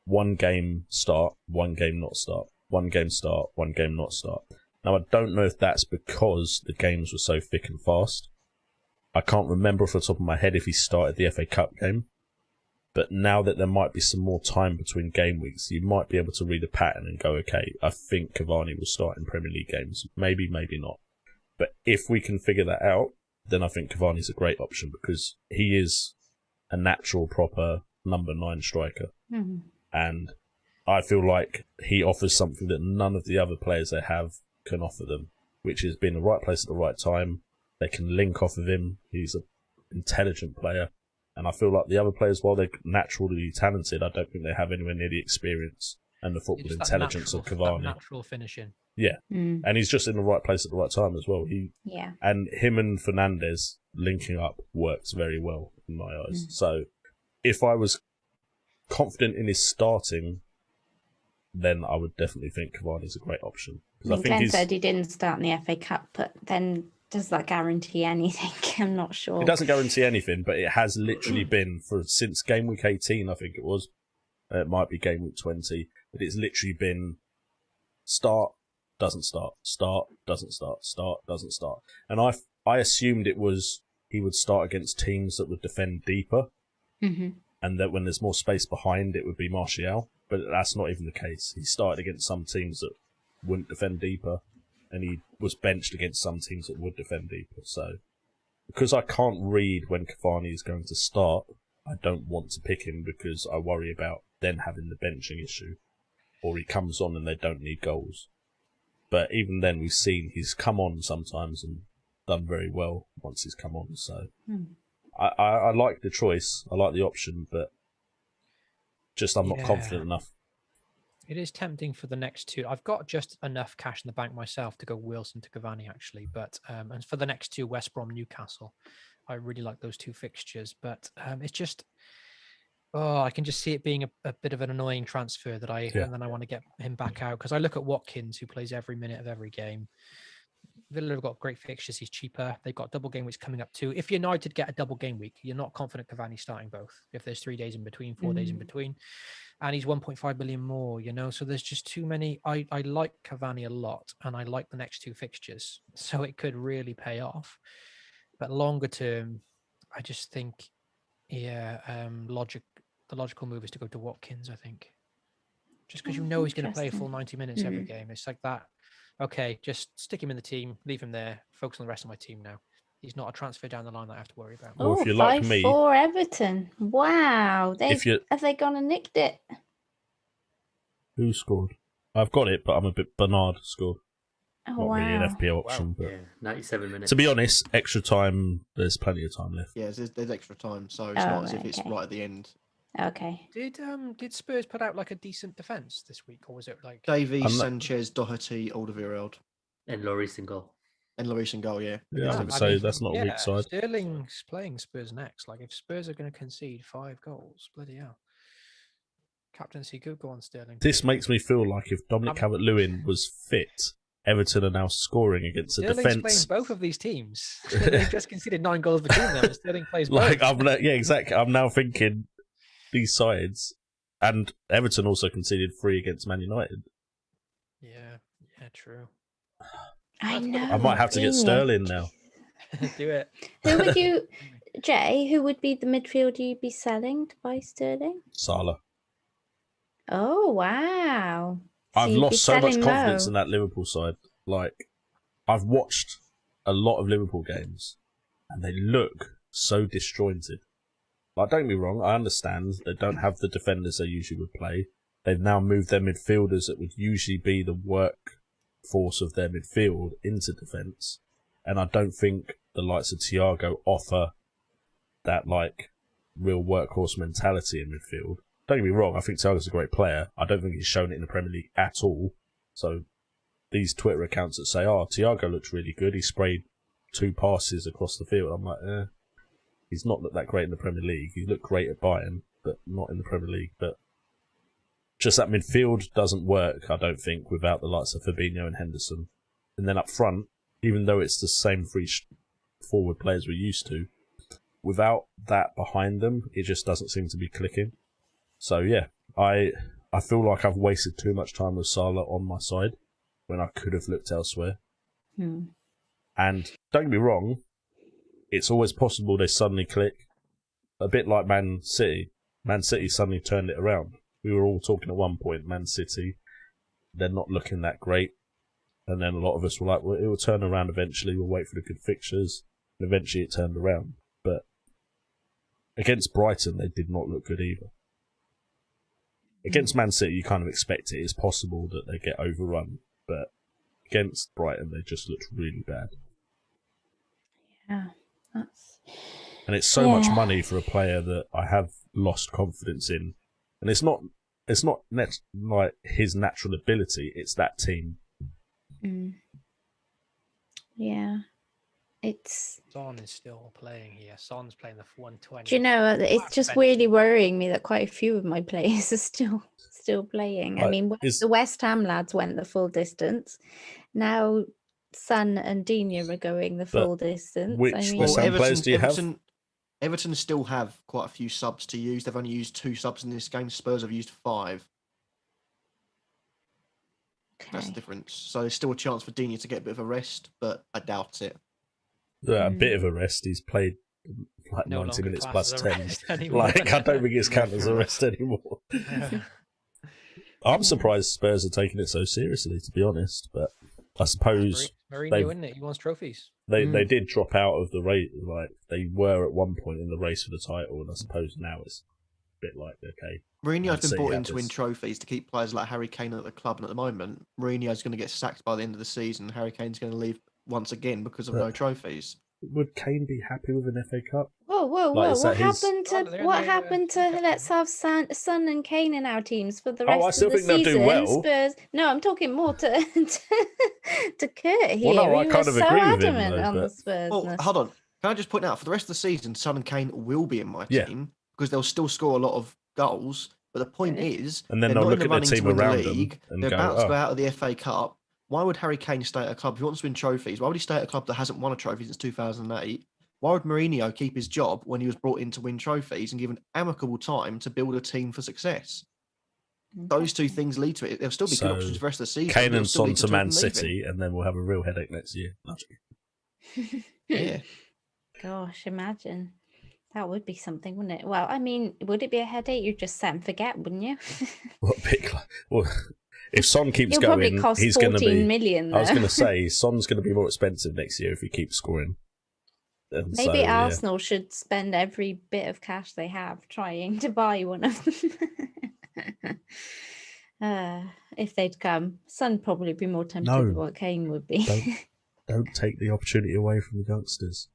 One game start, one game not start. One game start, one game not start. Now, I don't know if that's because the games were so thick and fast. I can't remember off the top of my head if he started the FA Cup game. But now that there might be some more time between game weeks, you might be able to read a pattern and go, okay, I think Cavani will start in Premier League games. Maybe, maybe not. But if we can figure that out, then I think Cavani's a great option because he is a natural, proper number 9 striker. Mm-hmm. And I feel like he offers something that none of the other players they have can offer them, which is being the right place at the right time. They can link off of him. He's an intelligent player. And I feel like the other players, while they're naturally talented, I don't think they have anywhere near the experience and the football intelligence of Cavani. Natural finishing. Yeah. And he's just in the right place at the right time as well. And him and Fernandes linking up works very well in my eyes. So if I was confident in his starting, then I would definitely think Cavani's a great option 'Cause I think Glenn he's, said he didn't start in the FA Cup, but then does that guarantee anything? I'm not sure. it doesn't guarantee anything, but it has literally been since game week 18, I think it was. It might be game week 20, but it's literally been start, doesn't start, start, doesn't start, start, doesn't start. And I assumed it was he would start against teams that would defend deeper, and that when there's more space behind, it would be Martial. But that's not even the case. He started against some teams that wouldn't defend deeper, and he was benched against some teams that would defend deeper. So, because I can't read when Cavani is going to start, I don't want to pick him because I worry about then having the benching issue, or he comes on and they don't need goals. But even then, we've seen he's come on sometimes and done very well once he's come on. So I like the choice, I like the option, but just I'm not confident enough. It is tempting for the next two. I've got just enough cash in the bank myself to go Wilson to Cavani, actually. But and for the next two, West Brom, Newcastle, I really like those two fixtures. But it's just, I can just see it being a bit of an annoying transfer and then I want to get him back out because I look at Watkins, who plays every minute of every game. Villa have got great fixtures. He's cheaper. They've got double game weeks coming up too. If United get a double game week, you're not confident Cavani starting both. If there's 3 days in between, 4 days in between, and he's 1.5 billion more, so there's just too many. I like Cavani a lot, and I like the next two fixtures, so it could really pay off. But longer term, I just think, the logical move is to go to Watkins. I think, just because he's going to play a full 90 minutes every game. It's like that. Okay, just stick him in the team, leave him there, focus on the rest of my team now. He's not a transfer down the line that I have to worry about. Or if you're like me, 5-4 Everton. Wow, have they gone and nicked it? Who scored? I've got it, but I'm a bit Bernard scored. Oh, not wow. really an FPL option, but 97 minutes. To be honest, extra time. There's plenty of time left. Yeah, there's extra time, so it's not as if it's right at the end. Okay. Did Spurs put out like a decent defense this week, or was it like Davies, Sanchez, Doherty, Alderweireld, and Lloris in goal? And Lloris in goal, yeah. Yeah, I would say that's not a weak side. Sterling's playing Spurs next. Like if Spurs are going to concede 5 goals, bloody hell. Captaincy could go on Sterling. This makes me feel like if Dominic Calvert-Lewin was fit, Everton are now scoring against a defence. Sterling's playing both of these teams. They've just conceded 9 goals between them. And Sterling plays both. Exactly. I'm now thinking these sides, and Everton also conceded 3 against Man United. Yeah, true. I know. I might have to get Sterling now. Do it. Who would you, Jay? Who would be the midfielder you'd be selling to buy Sterling? Salah. Oh wow! I've lost so much confidence in that Liverpool side. Like, I've watched a lot of Liverpool games, and they look so disjointed. Like, don't get me wrong, I understand they don't have the defenders they usually would play. They've now moved their midfielders that would usually be the workforce of their midfield into defence, and I don't think the likes of Thiago offer that, like, real workhorse mentality in midfield. Don't get me wrong, I think Thiago's a great player. I don't think he's shown it in the Premier League at all. So these Twitter accounts that say, Thiago looks really good, he sprayed 2 passes across the field, I'm like, he's not looked that great in the Premier League. He looked great at Bayern, but not in the Premier League. But just that midfield doesn't work, I don't think, without the likes of Fabinho and Henderson. And then up front, even though it's the same 3 forward players we're used to, without that behind them, it just doesn't seem to be clicking. So yeah, I feel like I've wasted too much time with Salah on my side when I could have looked elsewhere. And don't get me wrong, it's always possible they suddenly click. A bit like Man City. Man City suddenly turned it around. We were all talking at one point, Man City, they're not looking that great. And then a lot of us were like, well, it will turn around eventually, we'll wait for the good fixtures. And eventually it turned around. But against Brighton, they did not look good either. Against Man City, you kind of expect it is possible that they get overrun. But against Brighton, they just looked really bad. Yeah, and it's so much money for a player that I have lost confidence in. And it's not like his natural ability, it's that team. Yeah. It's. Son is still playing here. Son's playing the 120. Do you know? It's That's just expensive. really worrying me that quite a few of my players are still playing. I mean, the West Ham lads went the full distance. Now, Son and Dina are going the full distance. which I mean, West Ham players do you have? Everton still have quite a few subs to use. They've only used 2 subs in this game. Spurs have used 5. That's the difference. So there's still a chance for Dina to get a bit of a rest, but I doubt it. Yeah, a bit of a rest. He's played like No 90 longer minutes classed plus as a 10. rest anymore. Like, I don't think it's counted as a rest anymore. I'm surprised Spurs are taking it so seriously, to be honest. But I suppose Mourinho, isn't it? He wants trophies. they did drop out of the race. Like, they were at one point in the race for the title, and I suppose now it's a bit like, okay. Mourinho's been brought in to win trophies to keep players like Harry Kane at the club, and at the moment, Mourinho's going to get sacked by the end of the season. Harry Kane's going to leave once again because of no trophies. Would Kane be happy with an FA Cup? Whoa! Like, What happened to let's have Son and Kane in our teams for the rest I still of the think they'll season? do well. Spurs. No, I'm talking more to Kurt here. Well, no, I He kind was of so agree with him, adamant though, on the but- Spurs. Well, hold on. Can I just point out, for the rest of the season, Son and Kane will be in my team because they'll still score a lot of goals. But the point is, And then they're they'll not in look the at the running team to win the around them league. and They're go, about to "Oh." go out of the FA Cup. Why would Harry Kane stay at a club if he wants to win trophies? Why would he stay at a club that hasn't won a trophy since 2008? Why would Mourinho keep his job when he was brought in to win trophies and given amicable time to build a team for success? Those two things lead to it. There'll still be good options for the rest of the season. Kane but it'll and still Son lead to two of Man them leaving. City, and then we'll have a real headache next year. Yeah. Gosh, imagine. That would be something, wouldn't it? Well, I mean, would it be a headache? You'd just set and forget, wouldn't you? Well, if Son keeps He'll probably going, cost he's going to 14 be. million, I was though. going to say Son's going to be more expensive next year if he keeps scoring. And Maybe so, Arsenal should spend every bit of cash they have trying to buy one of them. If they'd come, Son probably be more tempted No. than what Kane would be. Don't take the opportunity away from the youngsters.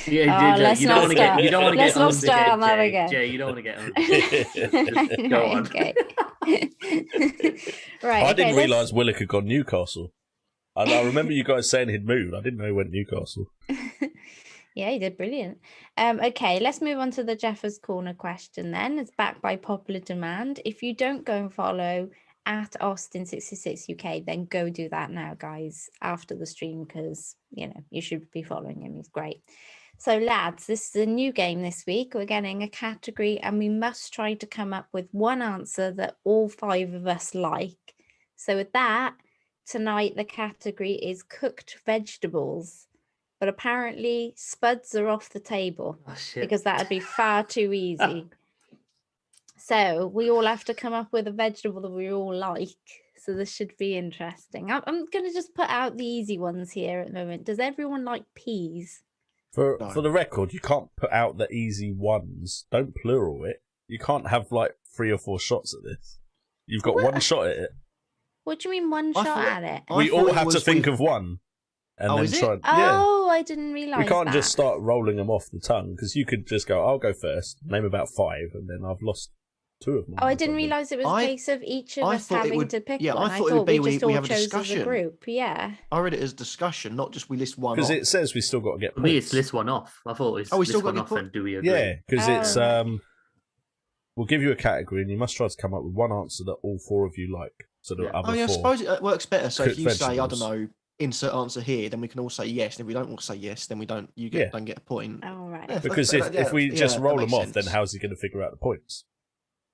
Yeah, let's you not don't want to start. get. You don't want to Let's get not owned start on that again, again. Jay. You don't want to get owned. Go on. Okay. Right. I okay, didn't let's- realise Willock had gone Newcastle. I remember you guys saying he'd moved. I didn't know he went Newcastle. Yeah, he did brilliant. Okay, let's move on to the Jeffers Corner question then. It's backed by popular demand. If you don't go and follow at Austin66UK, then go do that now, guys, after the stream, because, you should be following him. He's great. So, lads, this is a new game this week. We're getting a category, and we must try to come up with one answer that all 5 of us like. So, with that, tonight the category is cooked vegetables. But apparently spuds are off the table because that would be far too easy. So we all have to come up with a vegetable that we all like. So this should be interesting. I'm going to just put out the easy ones here at the moment. Does everyone like peas? For the record, you can't put out the easy ones. Don't plural it. You can't have like 3 or 4 shots at this. You've got one shot at it. What do you mean one shot at it? We all have to think of one. And then try. Oh, I didn't realise we can't that. just start rolling them off the tongue because you could just go, I'll go first, name about 5, and then I've lost 2 of them. Oh, I didn't realise it was a case of each of us having to pick one. I thought it would be we just all have a chose discussion. as a group. Yeah. I read it as discussion, not just we list one off. Because it says we still got to get For points. me, it's list one off. I thought it was we still list got one to off get and do we agree? Yeah, because it's right. we'll give you a category and you must try to come up with one answer that all 4 of you like. So the other 4. I suppose it works better. So if cooked you say, I don't vegetables. know, insert answer here, then we can all say yes. And if we don't want to say yes, then we don't. You don't get a point. Oh, right. Yeah, Because that's- if we just that roll makes them off, then sense. how's he going to figure out the points?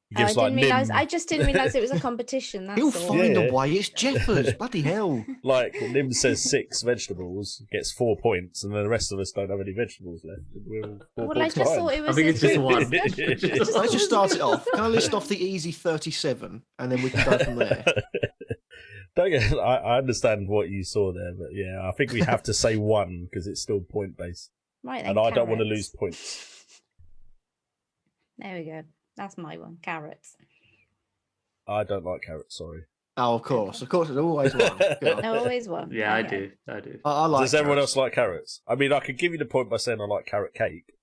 He Oh, I gives didn't realise. Nim, I just didn't realise it was a competition. That's He'll all. find Yeah. a way. It's Jeffers. Bloody hell. like Nim says 6 vegetables, gets 4 points, and then the rest of us don't have any vegetables left. And we're all 4 Well, I points just behind. thought it was. I think it's just one. Let's just start it off. Can I list off the easy 37 and then we can go from there? Don't get, I understand what you saw there, but yeah, I think we have to say 1 because it's still point based, Right, then, and I don't want to carrots. lose points. There we go. That's my one. Carrots. I don't like carrots. Sorry. Oh, of course. There's always one. Good. No, always one. Yeah, I Okay. do. I do. I like Does everyone carrots. else like carrots? I mean, I could give you the point by saying I like carrot cake.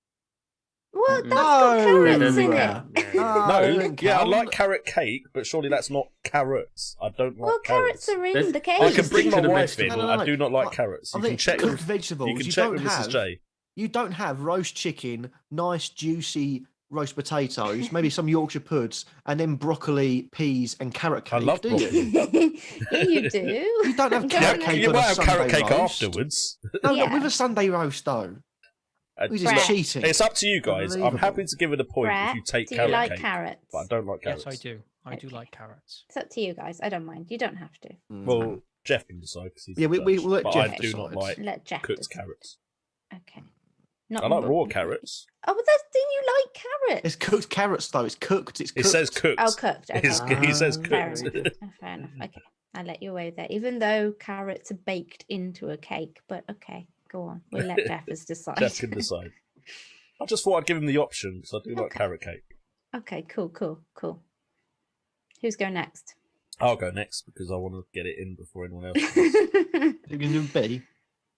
What? Mm-mm. That's got No. carrots doesn't in it. count. Yeah. Ah, No, doesn't yeah, I count. like carrot cake, but surely that's not carrots. I don't like Well, carrots carrots. are in Let's- the I cake. can Just bring stick my to the wife in. vegetable. I do not like I- carrots. I You can think check cooked with vegetables. you can You check don't with Mrs. have. J. You don't have roast chicken, nice juicy roast potatoes, maybe some Yorkshire puds, and then broccoli, peas, and carrot cake. I love do you? broccoli. Yeah, you do. You don't have Go carrot on cake then. You on might a have carrot Sunday cake roast. afterwards. No, Yeah. no, with a Sunday roast though. Uh, This Brett. is cheating. It's up to you guys. I'm Unbelievable. happy to give it a point Brett, if you take do you carrot like cake, carrots? but I don't like carrots. Yes, I do. I do Okay. like carrots. It's up to you guys. I don't mind. You don't have to. Well, Jeff can decide because he's Yeah, the we- judge, we'll let but Jeff I do not decide. like Let Jeff cooked decide. carrots. Okay. Not I like raw raw. carrots. Oh, but that's then you like carrots. It's cooked carrots though. It's cooked. It's It cooked. says cooked. Oh, cooked. Okay. He says Fair cooked. enough. Oh, fair enough. Okay. I'll let you away with that. Even though carrots are baked into a cake. But okay, go on. We'll let Jeff decide. Jeff can decide. I just thought I'd give him the option because I do like Okay. carrot cake. Okay, cool. Who's going next? I'll go next because I want to get it in before anyone else. does. You can do B.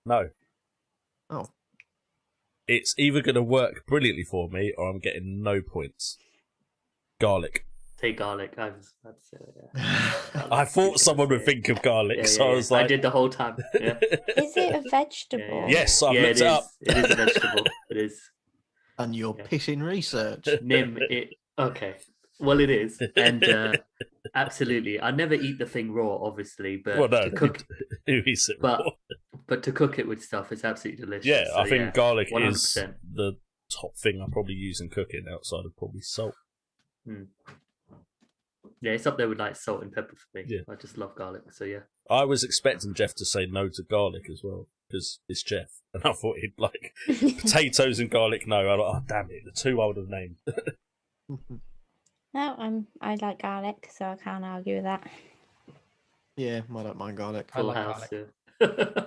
No. Oh. It's either going to work brilliantly for me or I'm getting no points. Garlic. Say garlic. I was about to say that, yeah. I thought someone would think of garlic, Yeah, so yeah, I was yeah. like... I did the whole time. Yeah. Is it a vegetable? Yes, I've yeah, looked it up. It is a vegetable. It is. And you're Yeah. pissing research. Nim. Okay. Well, it is, and absolutely. I never eat the thing raw, obviously, but Well, no, to cook, who eats it but raw? but to cook it with stuff, it's absolutely delicious. Yeah, So, I think garlic is 100%. the top thing I probably use in cooking outside of probably salt. Yeah, it's up there with like salt and pepper for me. Yeah. I just love garlic. So yeah. I was expecting Jeff to say no to garlic as well because it's Jeff, and I thought he'd like potatoes and garlic. No, I'm like, oh damn it, the two I would have named. No, I like garlic, so I can't argue with that. Yeah, I don't mind garlic. I Full like house. garlic. Yeah.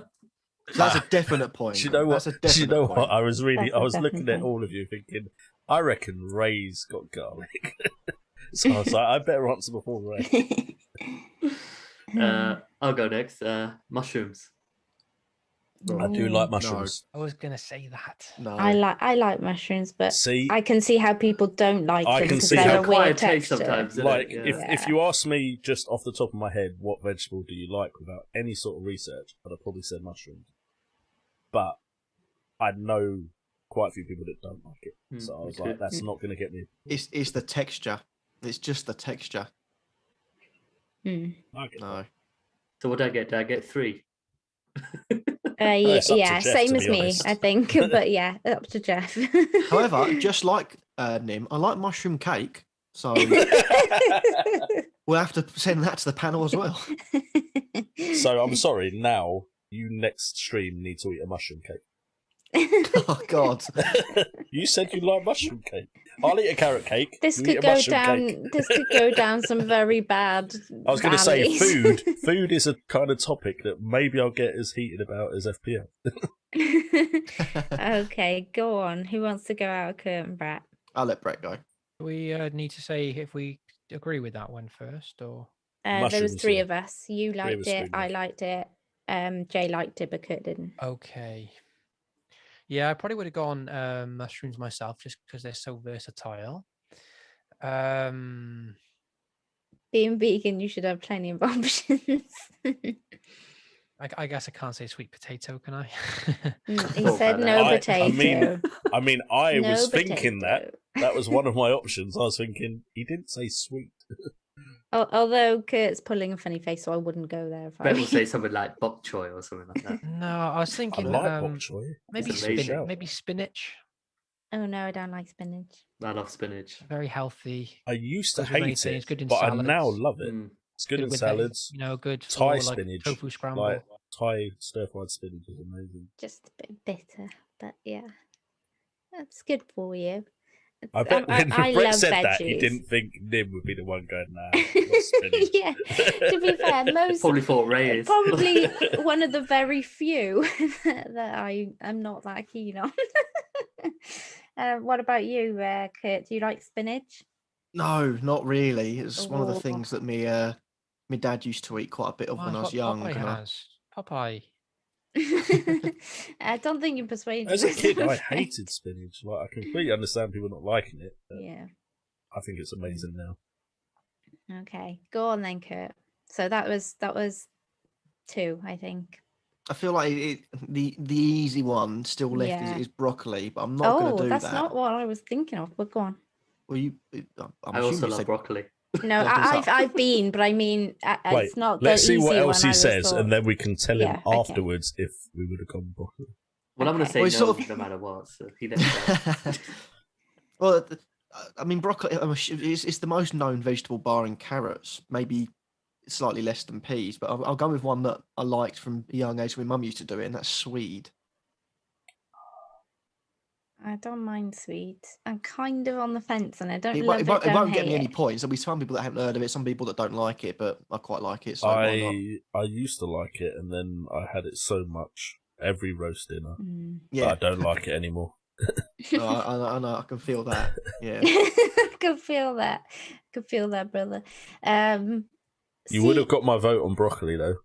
That's a definite point. Do you know what? That's a Do you definite know point. what? I was That's a looking at definite all of you thinking, I reckon Ray's got garlic. So I was like, I better answer before Ray. I'll go next. Mushrooms. I do like mushrooms. I was gonna say that. No. I like mushrooms, but See, I can see how people don't like I them can because see they're how a Acquired weird taste texture. sometimes. isn't like it? Yeah. if you ask me just off the top of my head, what vegetable do you like without any sort of research, I'd have probably said mushrooms. But I know quite a few people that don't like it, so I was okay. like, that's not going to get me. It's the texture. It's just the texture. Mm. I get No. So what did I get? Did I get 3? Yeah, it's up to yeah, Jeff, same to as be me, honest. I think. But yeah, up to Jeff. However, just like Nim, I like mushroom cake. So we'll have to send that to the panel as well. So I'm sorry. Now you next stream need to eat a mushroom cake. Oh God. You said you like mushroom cake. I'll eat a carrot cake. This you could eat a go mushroom down. cake. This could go down some very bad. I was going to say valleys. food. Food is a kind of topic that maybe I'll get as heated about as FPL. Okay, go on. Who wants to go out of curtain, Brett? I'll let Brett go. We need to say if we agree with that one first, or There was Mushrooms, 3 yeah. of us. You of liked us it. agreed, I yeah. liked it. Jay liked it, but Kurt didn't. okay. Yeah, I probably would have gone mushrooms myself just because they're so versatile. Being vegan, you should have plenty of options. I guess I can't say sweet potato, can I? He Thought said about no that. potato. I mean, I No was thinking that. potato. That was one of my options. I was thinking, he didn't say sweet. Although Kurt's pulling a funny face, so I wouldn't go there. If I Bet were will say you. something like bok choy or something like that. No, I was I thinking like bok choy. maybe It's amazing. spinach. Maybe spinach. Oh no, I don't like spinach. I love spinach. Very healthy. I used to Goes with many hate things, it, good in but I now salads. love it. Mm. It's good in with salads. Good Thai for, like, spinach, tofu scramble. like Thai stir-fried spinach is amazing. Just a bit bitter, but yeah, that's good for you. I bet when I Brett love said that, he veggies. didn't think Nim would be the one going, nah, not spinach. Yeah, to be fair, most Probably thought Ray is. probably one of the very few that I am not that keen on. What about you, Kurt? Do you like spinach? No, not really. It's one of the Oh. things that me dad used to eat quite a bit of Oh, when I that's was what young. Popeye and I- has. Popeye. I don't think you persuaded As a me, kid, I'm I afraid. hated spinach. Like, I completely understand people not liking it. But Yeah. I think it's amazing now. Okay. Go on then, Kurt. So that was 2, I think. I feel like the easy one still left Yeah. is broccoli, but I'm not going to do that's that. not what I was thinking of, but go on. Well, I'm I assuming also you love said broccoli. No, I was gonna say- I've been, but I mean, Wait, it's not the let's see easy what else one he I was says, thought. and then we can tell him Yeah, okay. afterwards if we would have gone broccoli. Well, I'm going to Okay. say Well, no it's sort of- no matter what. So he left out. Well, I mean, broccoli. It's the most known vegetable, barring carrots. Maybe slightly less than peas, but I'll go with one that I liked from a young age when my mum used to do it, and that's swede. I don't mind sweet. I'm kind of on the fence, and I don't It, love it, won't, it, it don't won't get me hate any it. points. There'll be some people that haven't heard of it, some people that don't like it, but I quite like it. So why not? I used to like it, and then I had it so much every roast dinner Mm. that Yeah, I don't like it anymore. no, I know. I can feel that. Yeah. I could feel that. Brother. You would have got my vote on broccoli, though.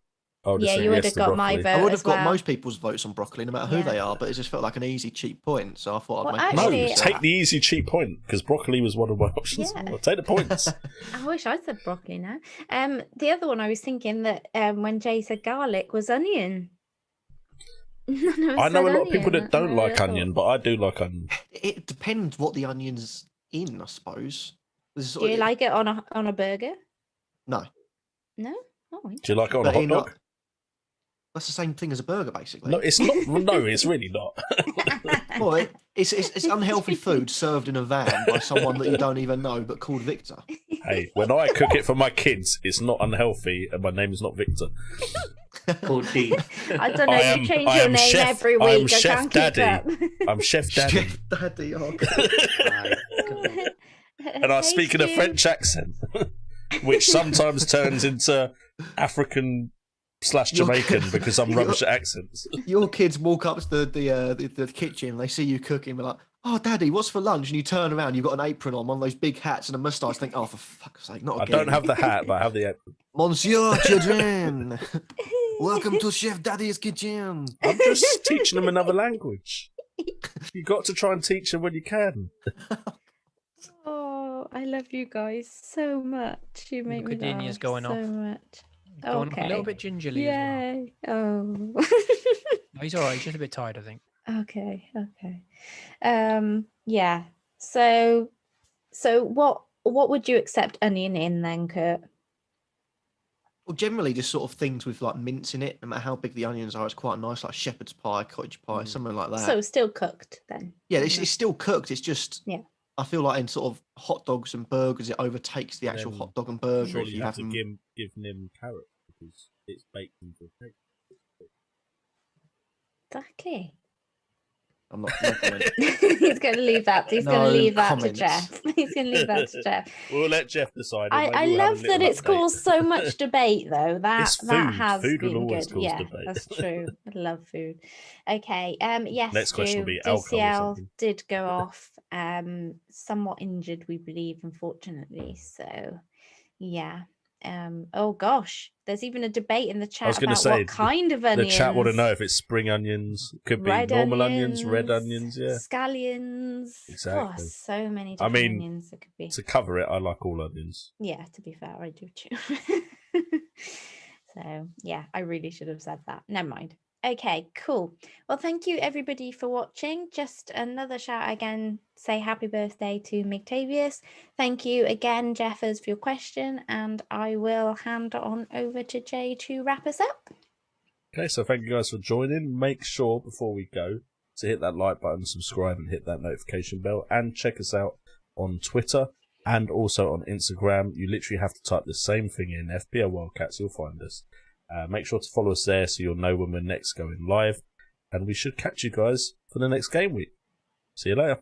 I would have Yeah, said you would yes have to got my broccoli. vote. I would as have got well. most people's votes on broccoli, no matter who Yeah. they are, but it just felt like an easy, cheap point. So I thought Well, I'd make No, actually, it. take the easy, cheap point, because broccoli was one of my options. Yeah. Well, take the points. I wish I said broccoli now. The other one I was thinking that when Jay said garlic was onion. None of us I know a said lot of people onion. that don't I like would've onion, but I do like onion. It depends what the onion's in, I suppose. There's thought. sort Do you of- like it on a burger? No, No. Oh, Do you like it on a but hot in dog? that's the same thing as a burger, basically. No, it's not. No, it's really not. Well, it's unhealthy food served in a van by someone that you don't even know, but called Victor. Hey, when I cook it for my kids, it's not unhealthy, and my name is not Victor. Called Dean. I don't know. I You am- change I your am name Chef- every I am week. I Chef can't Daddy. keep up. I'm Chef Daddy, Chef Daddy. Oh, My God. and I speak in a French accent, which sometimes turns into African/Jamaican because I'm rubbish at accents. Your kids walk up to the kitchen, they see you cooking, they're like, "Oh, Daddy, what's for lunch?" And you turn around, you've got an apron on, one of those big hats and a moustache. Think, "Oh, for fuck's sake, not I again." don't have the hat, but I have the apron. Monsieur, children, welcome to Chef Daddy's kitchen. I'm just teaching them another language. You got to try and teach them when you can. Oh, I love you guys so much. You make me Academia's laugh going so off. much. Going Okay. a little bit gingerly as Yay! Oh. well. No, he's all right. He's just a bit tired, I think. Okay. Yeah. So what would you accept onion in then, Kurt? Well, generally, just sort of things with like mince in it, no matter how big the onions are, it's quite nice, like shepherd's pie, cottage pie, something like that. So still cooked then? yeah, it's still cooked. It's just, Yeah. I feel like in sort of hot dogs and burgers, it overtakes the actual Then hot dog and burger. Surely if you have to them- give them carrot because it's baked into a cake. Ducky. I'm not. No comment. He's going to leave that. He's going No to leave that comments. to Jeff. He's going to leave that to Jeff. We'll let Jeff decide. and I maybe we'll have a love that little it's update. caused so much debate, though. It's That food. has Food will been always good. cause Yeah, debate. that's true. I love food. Okay. Yes. Next question will Stu, be alcohol or DCL something. did go off. Somewhat injured, we believe, unfortunately. So, yeah. Oh gosh, there's even a debate in the chat was gonna about say, what kind of The onions. chat want to know if it's spring onions, could be Red normal onions, red onions. Yeah, scallions. Oh, Exactly. so many I different mean, onions it could be. to cover it, I like all onions. Yeah, to be fair, I do too. So, yeah, I really should have said that. Never mind. Okay, cool. Well, thank you everybody for watching. Just another shout again, say happy birthday to Mictavius. Thank you again, Jeffers, for your question, and I will hand on over to Jay to wrap us up. Okay, so thank you guys for joining. Make sure before we go to hit that like button, subscribe, and hit that notification bell, and check us out on Twitter and also on Instagram. You literally have to type the same thing in, FPL WildCats, you'll find us. Make sure to follow us there so you'll know when we're next going live. And we should catch you guys for the next game week. See you later.